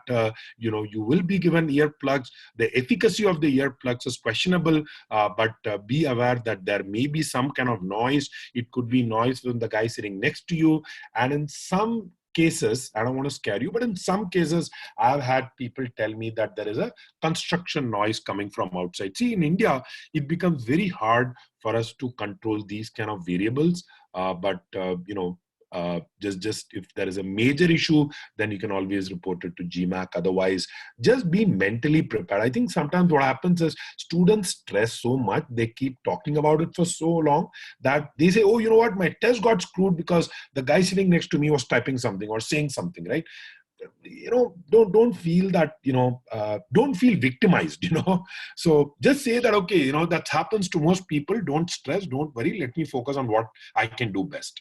you know, you will be given earplugs. The efficacy of the earplugs is questionable, but be aware that there may be some kind of noise. It could be noise from the guy sitting next to you, and in some cases, I don't want to scare you, but in some cases, I've had people tell me that there is a construction noise coming from outside. See, in India, it becomes very hard for us to control these kind of variables. But you know, just if there is a major issue, then you can always report it to GMAT. Otherwise, just be mentally prepared. I think sometimes what happens is students stress so much, they keep talking about it for so long that they say, oh, you know what, my test got screwed because the guy sitting next to me was typing something or saying something, right? You know, don't feel that, you know, don't feel victimized, you know. So just say that, okay, you know, that happens to most people. Don't stress, don't worry, let me focus on what I can do best.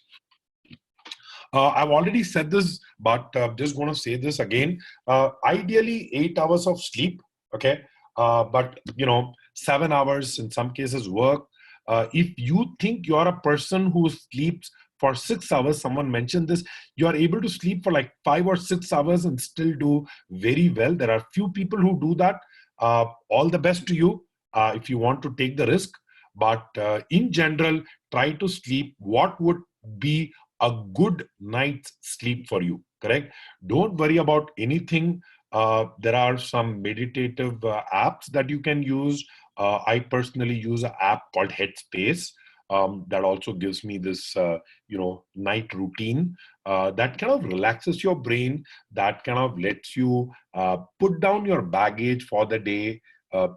I've already said this, but just going to say this again. Ideally, 8 hours of sleep, okay? But, you know, 7 hours in some cases work. If you think you're a person who sleeps for 6 hours. Someone mentioned this. You are able to sleep for like 5 or 6 hours and still do very well. There are few people who do that. All the best to you if you want to take the risk. But in general, try to sleep what would be a good night's sleep for you, correct? Don't worry about anything. There are some meditative apps that you can use. I personally use an app called Headspace that also gives me this, night routine that kind of relaxes your brain, that kind of lets you put down your baggage for the day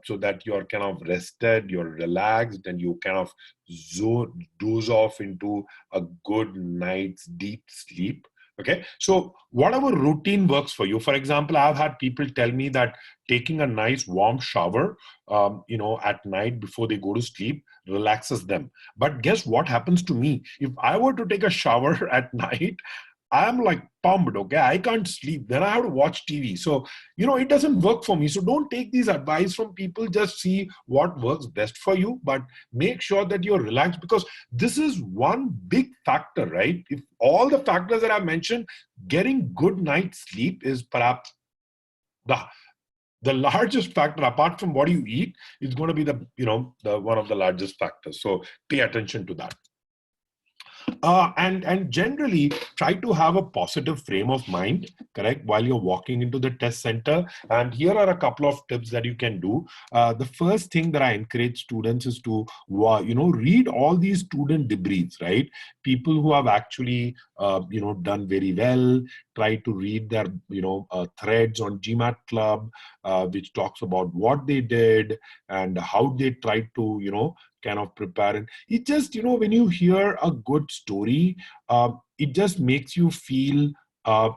so that you're kind of rested, you're relaxed, and you kind of doze off into a good night's deep sleep. Okay, so whatever routine works for you. For example, I've had people tell me that taking a nice warm shower, at night before they go to sleep relaxes them. But guess what happens to me? If I were to take a shower at night, I'm like pumped, okay? I can't sleep. Then I have to watch TV. So, it doesn't work for me. So don't take these advice from people. Just see what works best for you. But make sure that you're relaxed, because this is one big factor, right? If all the factors that I mentioned, getting good night's sleep is perhaps the largest factor. Apart from what you eat, is going to be the one of the largest factors. So pay attention to that. And generally try to have a positive frame of mind, correct, while you're walking into the test center. And here are a couple of tips that you can do. The first thing that I encourage students is to read all these student debriefs, right? People who have actually done very well. Try to read their threads on GMAT Club, which talks about what they did and how they tried to kind of prepare. And it just, when you hear a good story, it just makes you feel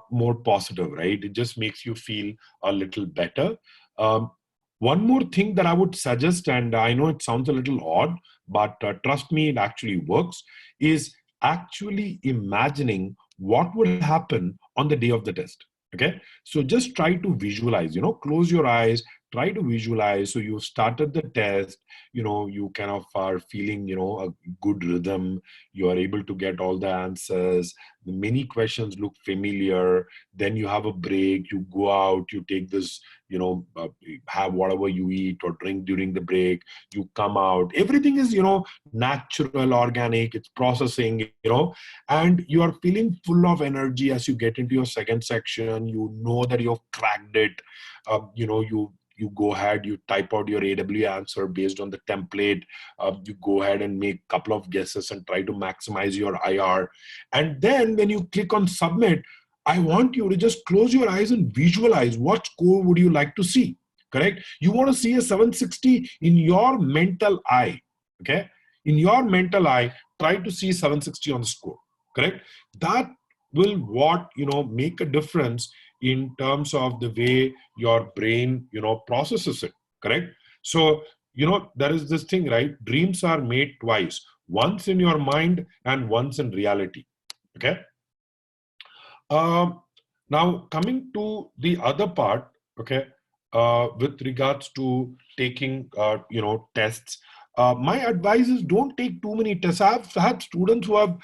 more positive, right? It just makes you feel a little better. One more thing that I would suggest, and I know it sounds a little odd, but trust me, it actually works, is actually imagining what would happen on the day of the test. Okay, so just try to visualize, close your eyes, try to visualize. So you've started the test, you kind of are feeling, a good rhythm. You are able to get all the answers. Many questions look familiar. Then you have a break, you go out, you take this, have whatever you eat or drink during the break. You come out, everything is, natural, organic, it's processing, and you are feeling full of energy as you get into your second section. You know that you've cracked it. You go ahead, you type out your AW answer based on the template. You go ahead and make a couple of guesses and try to maximize your IR. And then when you click on submit, I want you to just close your eyes and visualize what score would you like to see, correct? You want to see a 760 in your mental eye, okay? In your mental eye, try to see 760 on the score, correct? That will make a difference in terms of the way your brain, processes it, correct? So, there is this thing, right? Dreams are made twice, once in your mind and once in reality, okay? Now, coming to the other part, okay, with regards to taking, tests, my advice is don't take too many tests. I've had students who have,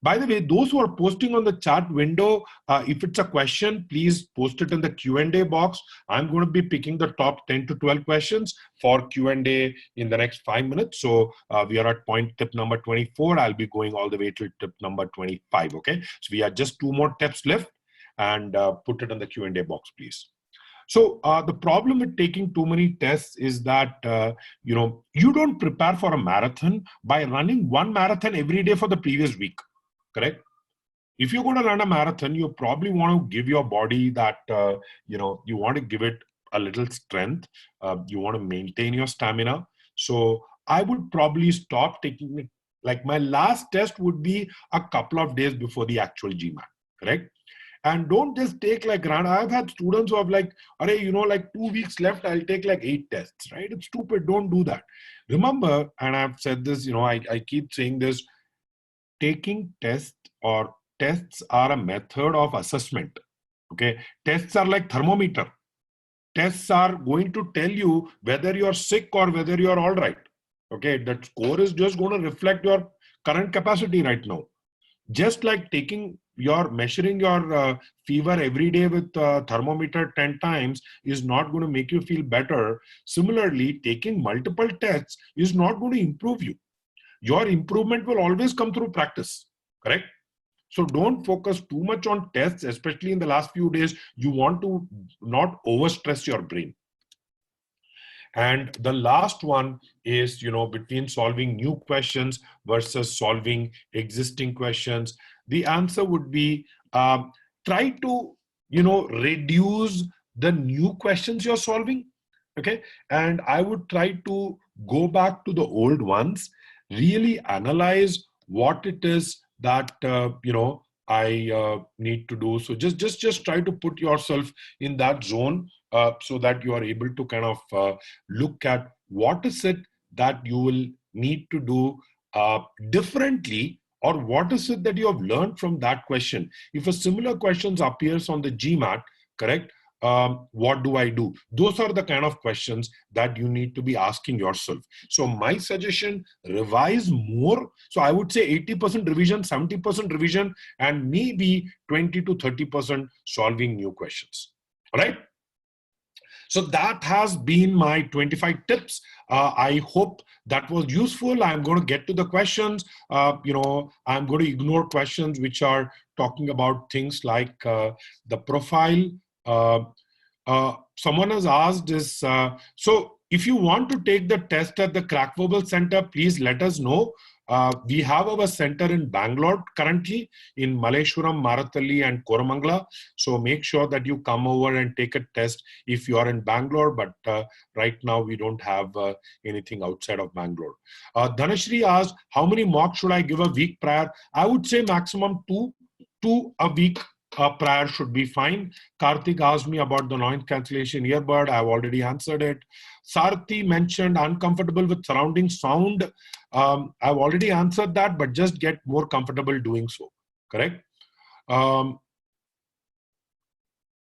by the way, those who are posting on the chat window, if it's a question, please post it in the Q&A box. I'm going to be picking the top 10 to 12 questions for Q&A in the next 5 minutes. So we are at point tip number 24. I'll be going all the way to tip number 25, okay? So we have just 2 more tips left, and put it in the Q&A box, please. So the problem with taking too many tests is that, you don't prepare for a marathon by running 1 marathon every day for the previous week, correct? If you're going to run a marathon, you probably want to give your body that, you want to give it a little strength. You want to maintain your stamina. So I would probably stop taking it. Like my last test would be a couple of days before the actual GMAT, correct? And don't just take like random. I've had students who have like, like 2 weeks left, I'll take like 8 tests, right? It's stupid. Don't do that. Remember, and I've said this, I keep saying this, taking tests or tests are a method of assessment. Okay. Tests are like thermometer. Tests are going to tell you whether you're sick or whether you're all right. Okay. That score is just going to reflect your current capacity right now. Just like measuring your fever every day with thermometer 10 times is not going to make you feel better. Similarly, taking multiple tests is not going to improve you. Your improvement will always come through practice, correct? So don't focus too much on tests, especially in the last few days. You want to not overstress your brain. And the last one is, between solving new questions versus solving existing questions. The answer would be try to, reduce the new questions you're solving. Okay. And I would try to go back to the old ones, really analyze what it is that, I need to do. So just try to put yourself in that zone so that you are able to kind of look at what is it that you will need to do differently, or what is it that you have learned from that question. If a similar question appears on the GMAT, correct? What do I do? Those are the kind of questions that you need to be asking yourself. So my suggestion, revise more. So I would say 80% revision, 70% revision, and maybe 20 to 30% solving new questions. All right? So that has been my 25 tips. I hope that was useful. I'm going to get to the questions. I'm going to ignore questions which are talking about things like the profile. Someone has asked this. So if you want to take the test at the CrackFootball Center, please let us know. We have our center in Bangalore currently, in Malleshwaram, Marathalli and Koramangala. So make sure that you come over and take a test if you are in Bangalore. But right now we don't have anything outside of Bangalore. Dhanashri asked, how many mocks should I give a week prior? I would say maximum two a week prior should be fine. Karthik asked me about the noise cancellation earbud. I've already answered it. Sarthi mentioned uncomfortable with surrounding sound. I've already answered that, but just get more comfortable doing so. Correct? I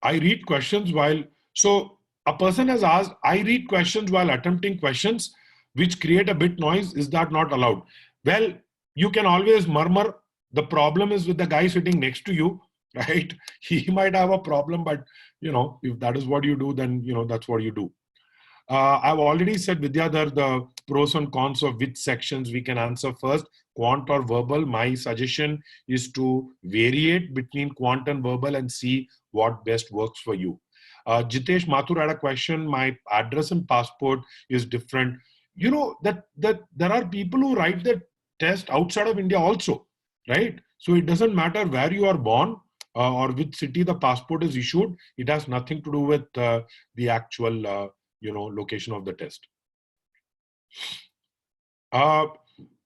read questions while... So a person has asked, I read questions while attempting questions which create a bit noise. Is that not allowed? Well, you can always murmur. The problem is with the guy sitting next to you. Right? He might have a problem, but if that is what you do, then that's what you do. I've already said, Vidyadhar, the pros and cons of which sections we can answer first, quant or verbal. My suggestion is to variate between quant and verbal and see what best works for you. Jitesh Mathur had a question. My address and passport is different. That there are people who write the test outside of India also, right? So it doesn't matter where you are born or which city the passport is issued. It has nothing to do with the actual location of the test.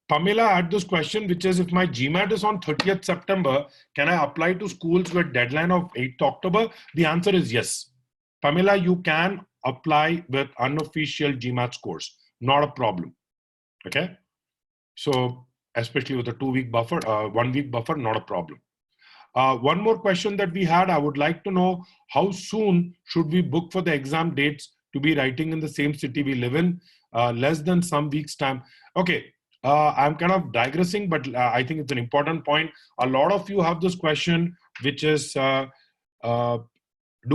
Pamela had this question, which is, if my GMAT is on 30th September, can I apply to schools with deadline of 8th October? The answer is yes. Pamela, you can apply with unofficial GMAT scores. Not a problem. Okay. So especially with a 2-week buffer, 1-week buffer, not a problem. One more question that we had, I would like to know, how soon should we book for the exam dates to be writing in the same city we live in? Less than some weeks time. Okay, I'm kind of digressing, but I think it's an important point. A lot of you have this question, which is, do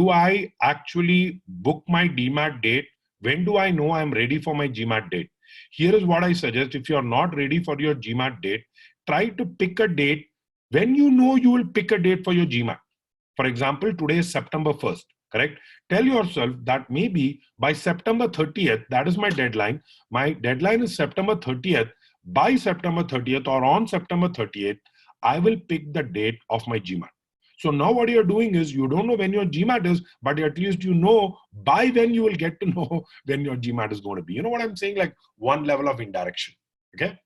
I actually book my GMAT date? When do I know I'm ready for my GMAT date? Here is what I suggest. If you're not ready for your GMAT date, try to pick a date when you know you will pick a date for your GMAT. For example, today is September 1st, correct? Tell yourself that maybe by September 30th, that is my deadline. My deadline is September 30th. By September 30th or on September 30th, I will pick the date of my GMAT. So now what you're doing is, you don't know when your GMAT is, but at least you know by when you will get to know when your GMAT is going to be. You know what I'm saying? Like one level of indirection. Okay.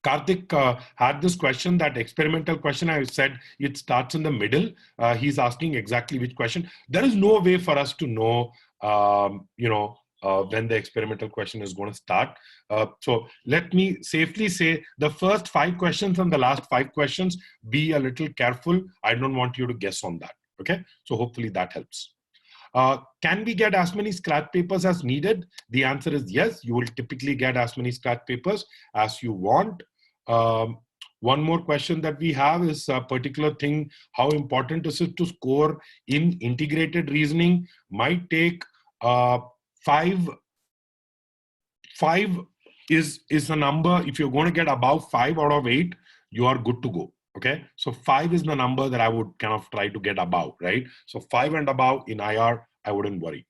Karthik had this question, that experimental question. I said it starts in the middle. He's asking exactly which question. There is no way for us to know, when the experimental question is going to start. So let me safely say the first 5 questions and the last 5 questions, be a little careful. I don't want you to guess on that. Okay. So hopefully that helps. Can we get as many scratch papers as needed? The answer is yes. You will typically get as many scratch papers as you want. One more question that we have is a particular thing. How important is it to score in integrated reasoning? Might take five is a number. If you're going to get above 5 out of 8, you are good to go. Okay, so 5 is the number that I would kind of try to get above, right? So 5 and above in IR, I wouldn't worry.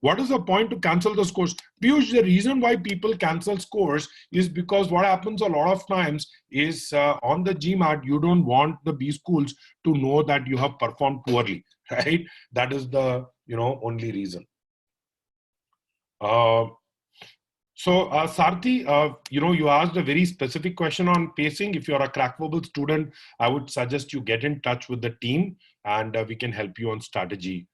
What is the point to cancel the scores? Piyush, the reason why people cancel scores is because what happens a lot of times is on the GMAT, you don't want the B schools to know that you have performed poorly, right? That is the only reason. Sarthi, you asked a very specific question on pacing. If you're a CrackFootball student, I would suggest you get in touch with the team and we can help you on strategy.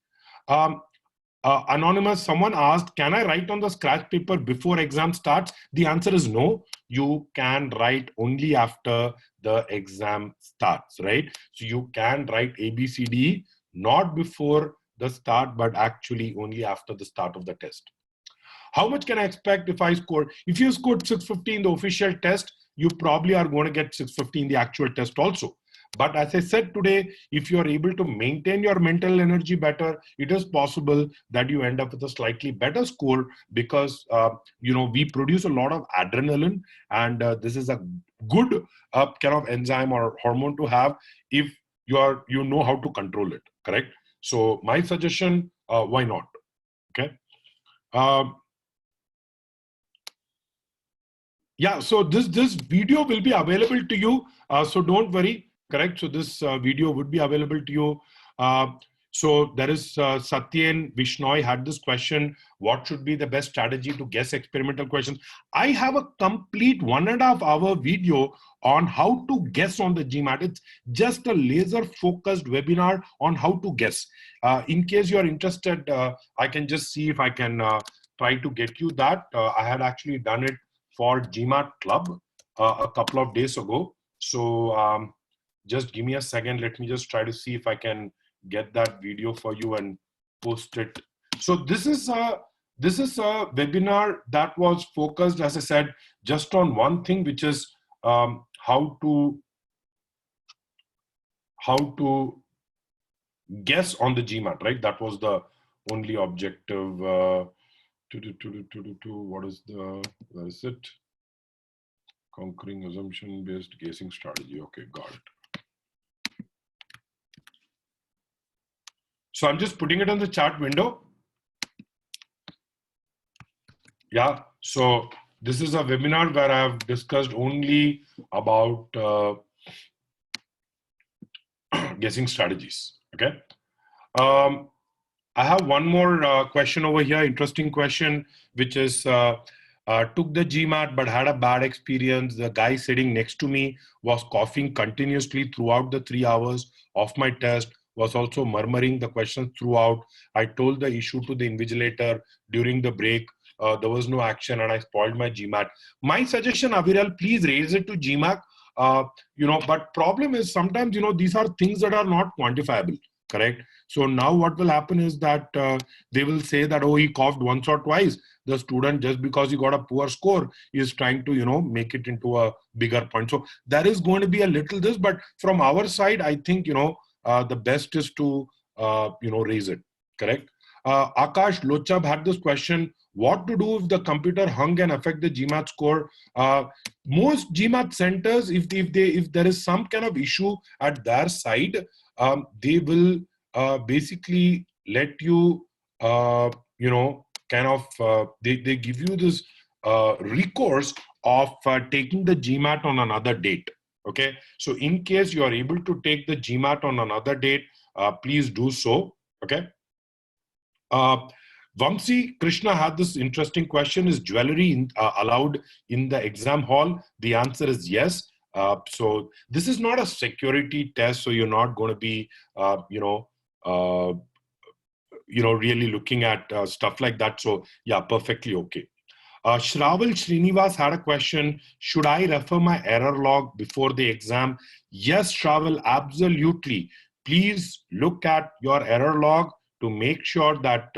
Anonymous, someone asked, can I write on the scratch paper before exam starts? The answer is no. You can write only after the exam starts, right? So you can write ABCDE not before the start, but actually only after the start of the test. How much can I expect if I score? If you scored 650 in the official test, you probably are going to get 650 in the actual test also. But as I said today, if you are able to maintain your mental energy better, it is possible that you end up with a slightly better score because, we produce a lot of adrenaline, and this is a good kind of enzyme or hormone to have if you know how to control it, correct? So my suggestion, why not? Okay. Yeah, so this video will be available to you, so don't worry, correct? So this video would be available to you. So there is Satyen Vishnoy had this question, what should be the best strategy to guess experimental questions? I have a complete 1.5 hour video on how to guess on the GMAT. It's just a laser focused webinar on how to guess. In case you're interested, I can just see if I can try to get you that. I had actually done it for GMAT Club a couple of days ago. So just give me a second. Let me just try to see if I can get that video for you and post it. So this is a webinar that was focused, as I said, just on one thing, which is how to guess on the GMAT, right? That was the only objective. What is where is it? Conquering assumption-based guessing strategy. Okay, got it. So I'm just putting it on the chat window. Yeah, so this is a webinar where I've discussed only about guessing strategies, okay? I have one more question over here, interesting question, which is took the GMAT but had a bad experience. The guy sitting next to me was coughing continuously throughout the 3 hours of my test, was also murmuring the questions throughout. I told the issue to the invigilator during the break. There was no action and I spoiled my GMAT. My suggestion, Aviral, please raise it to GMAT. But problem is sometimes, these are things that are not quantifiable. Correct. So now what will happen is that they will say that, oh, he coughed once or twice. The student, just because he got a poor score, is trying to, make it into a bigger point. So there is going to be a little this, but from our side, I think, the best is to, raise it. Correct. Akash Lochab had this question, what to do if the computer hung and affect the GMAT score? Most GMAT centers, if there is some kind of issue at their side, they will basically let you, they give you this recourse of taking the GMAT on another date. Okay, so in case you are able to take the GMAT on another date, please do so. Okay. Vamsi Krishna had this interesting question, is jewelry allowed in the exam hall? The answer is yes. So this is not a security test, so you're not going to be, really looking at stuff like that. So yeah, perfectly okay. Shraval Srinivas had a question, should I refer my error log before the exam? Yes, Shraval, absolutely. Please look at your error log to make sure that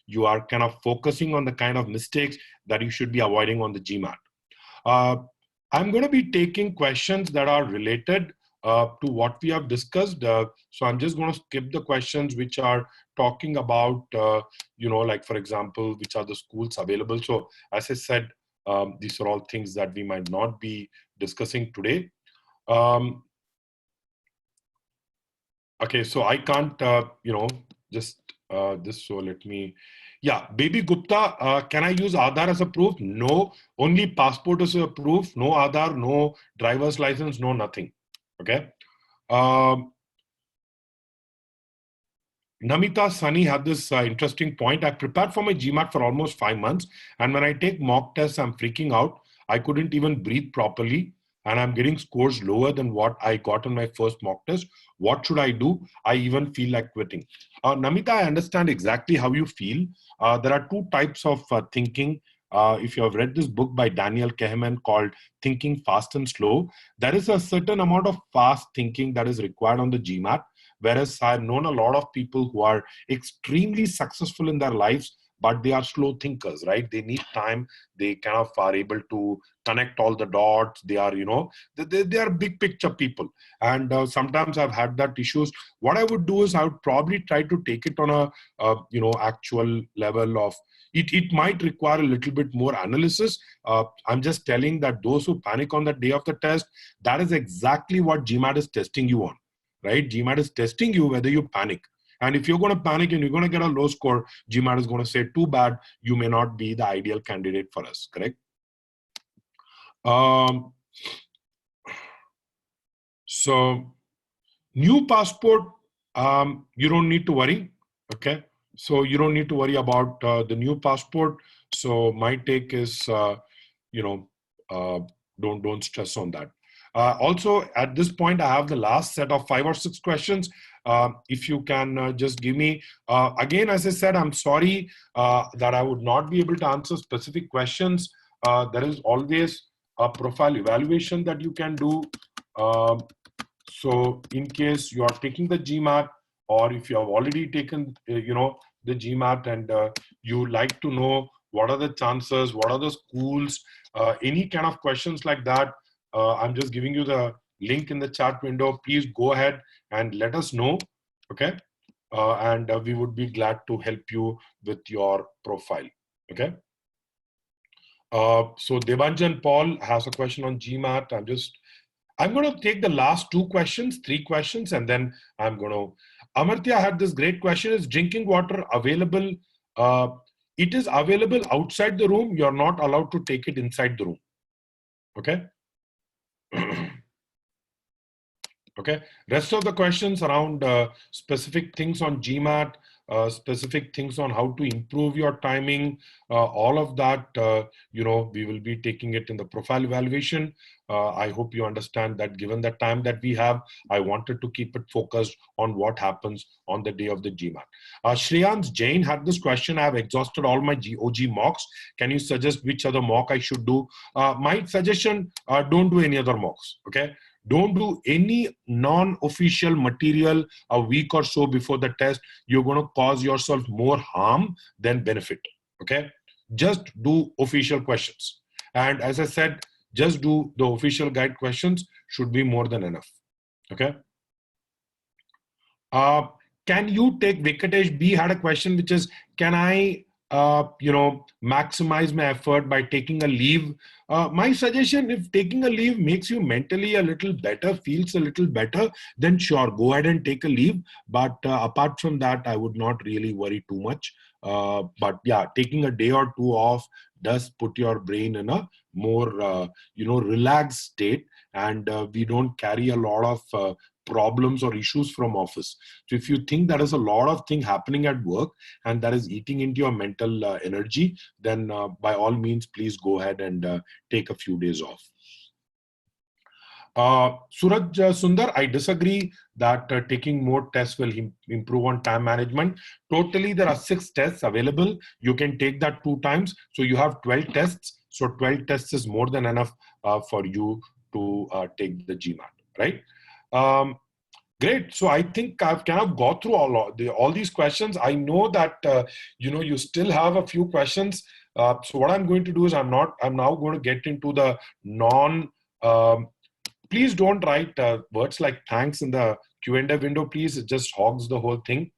you are kind of focusing on the kind of mistakes that you should be avoiding on the GMAT. I'm going to be taking questions that are related to what we have discussed. So I'm just going to skip the questions which are talking about, like for example, which are the schools available. So as I said, these are all things that we might not be discussing today. Okay, so I can't, just this. So let me, yeah, Baby Gupta, can I use Aadhaar as a proof? No, only passport is a proof. No Aadhaar, no driver's license, no nothing. Okay. Namita Sunny had this interesting point. I prepared for my GMAT for almost 5 months. And when I take mock tests, I'm freaking out. I couldn't even breathe properly. And I'm getting scores lower than what I got on my first mock test. What should I do? I even feel like quitting. Namita, I understand exactly how you feel. There are two types of thinking. If you have read this book by Daniel Kahneman called Thinking Fast and Slow, there is a certain amount of fast thinking that is required on the GMAT. Whereas I've known a lot of people who are extremely successful in their lives, but they are slow thinkers, right? They need time. They kind of are able to connect all the dots. They are, they are big picture people. And sometimes I've had that issues. What I would do is I would probably try to take it on a actual level of, it might require a little bit more analysis. I'm just telling that those who panic on the day of the test, that is exactly what GMAT is testing you on. Right? GMAT is testing you whether you panic. And if you're going to panic and you're going to get a low score, GMAT is going to say, too bad, you may not be the ideal candidate for us, correct? So, new passport, you don't need to worry, okay? So you don't need to worry about the new passport. So my take is, don't stress on that. Also, at this point, I have the last set of 5 or 6 questions. If you can just give me, again, as I said, I'm sorry that I would not be able to answer specific questions. There is always a profile evaluation that you can do. So in case you are taking the GMAT, or if you have already taken, the GMAT and you like to know what are the chances, what are the schools, any kind of questions like that, I'm just giving you the link in the chat window. Please go ahead and let us know, okay? And we would be glad to help you with your profile, okay? So Devanjan Paul has a question on GMAT. I'm going to take the last 2 questions, 3 questions, and then I'm going to... Amartya had this great question. Is drinking water available? It is available outside the room. You're not allowed to take it inside the room. Okay? Okay. Rest of the questions around specific things on GMAT, specific things on how to improve your timing, all of that, we will be taking it in the profile evaluation. I hope you understand that given the time that we have, I wanted to keep it focused on what happens on the day of the GMAT. Shreyans Jain had this question. I have exhausted all my OG mocks. Can you suggest which other mock I should do? My suggestion, don't do any other mocks, okay? Don't do any non-official material a week or so before the test. You're going to cause yourself more harm than benefit, okay? Just do official questions. And as I said, just do the official guide questions, should be more than enough, okay? Can you take Venkatesh B had a question, which is, can I maximize my effort by taking a leave? My suggestion, if taking a leave makes you mentally a little better, feels a little better, then sure, go ahead and take a leave. But apart from that, I would not really worry too much. But yeah, taking a day or 2 off does put your brain in a more, relaxed state. And we don't carry a lot of problems or issues from office. So if you think there is a lot of thing happening at work and that is eating into your mental energy, then by all means, please go ahead and take a few days off. Suraj Sundar, I disagree that taking more tests will improve on time management. Totally, there are 6 tests available. You can take that 2 times. So you have 12 tests. So 12 tests is more than enough for you to take the GMAT, right? Great. So I think I've kind of got through all these questions. I know that you still have a few questions. So what I'm going to do is I'm now going to get into the non. Um, Please don't write words like thanks in the Q&A window. Please, it just hogs the whole thing.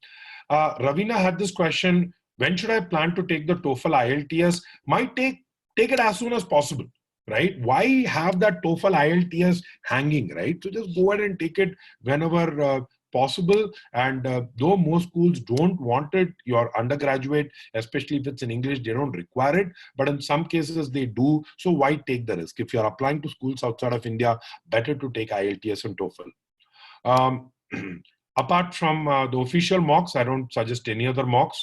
Ravina had this question: when should I plan to take the TOEFL IELTS? Might take it as soon as possible, right? Why have that TOEFL IELTS hanging, right? So just go ahead and take it whenever possible. And though most schools don't want it, your undergraduate, especially if it's in English, they don't require it. But in some cases they do. So why take the risk? If you're applying to schools outside of India, better to take IELTS and TOEFL. Apart from the official mocks, I don't suggest any other mocks.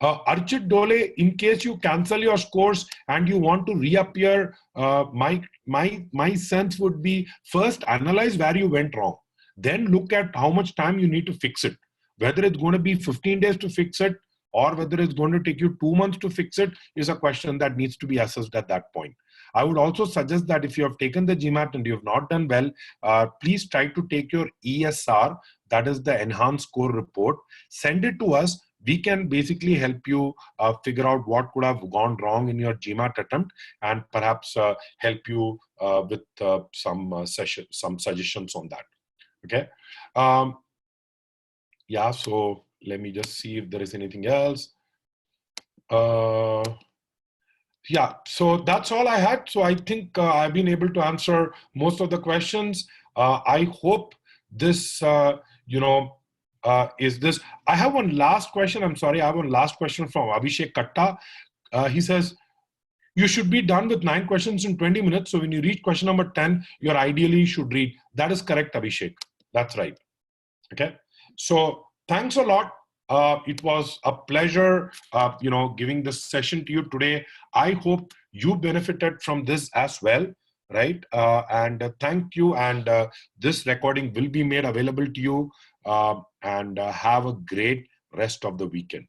Archit Dole, in case you cancel your scores and you want to reappear, my sense would be first analyze where you went wrong. Then look at how much time you need to fix it. Whether it's going to be 15 days to fix it or whether it's going to take you 2 months to fix it is a question that needs to be assessed at that point. I would also suggest that if you have taken the GMAT and you have not done well, please try to take your ESR, that is the Enhanced Score Report, send it to us. We can basically help you figure out what could have gone wrong in your GMAT attempt and perhaps help you with some suggestions on that. Okay. Yeah, so let me just see if there is anything else. Yeah, so that's all I had. So I think I've been able to answer most of the questions. I hope this, is this. I have one last question. I'm sorry. I have one last question from Abhishek Katta. He says, you should be done with 9 questions in 20 minutes. So when you reach question number 10, you ideally should read. That is correct, Abhishek. That's right. Okay. So thanks a lot. It was a pleasure, giving this session to you today. I hope you benefited from this as well, right? And thank you. And this recording will be made available to you. And have a great rest of the weekend.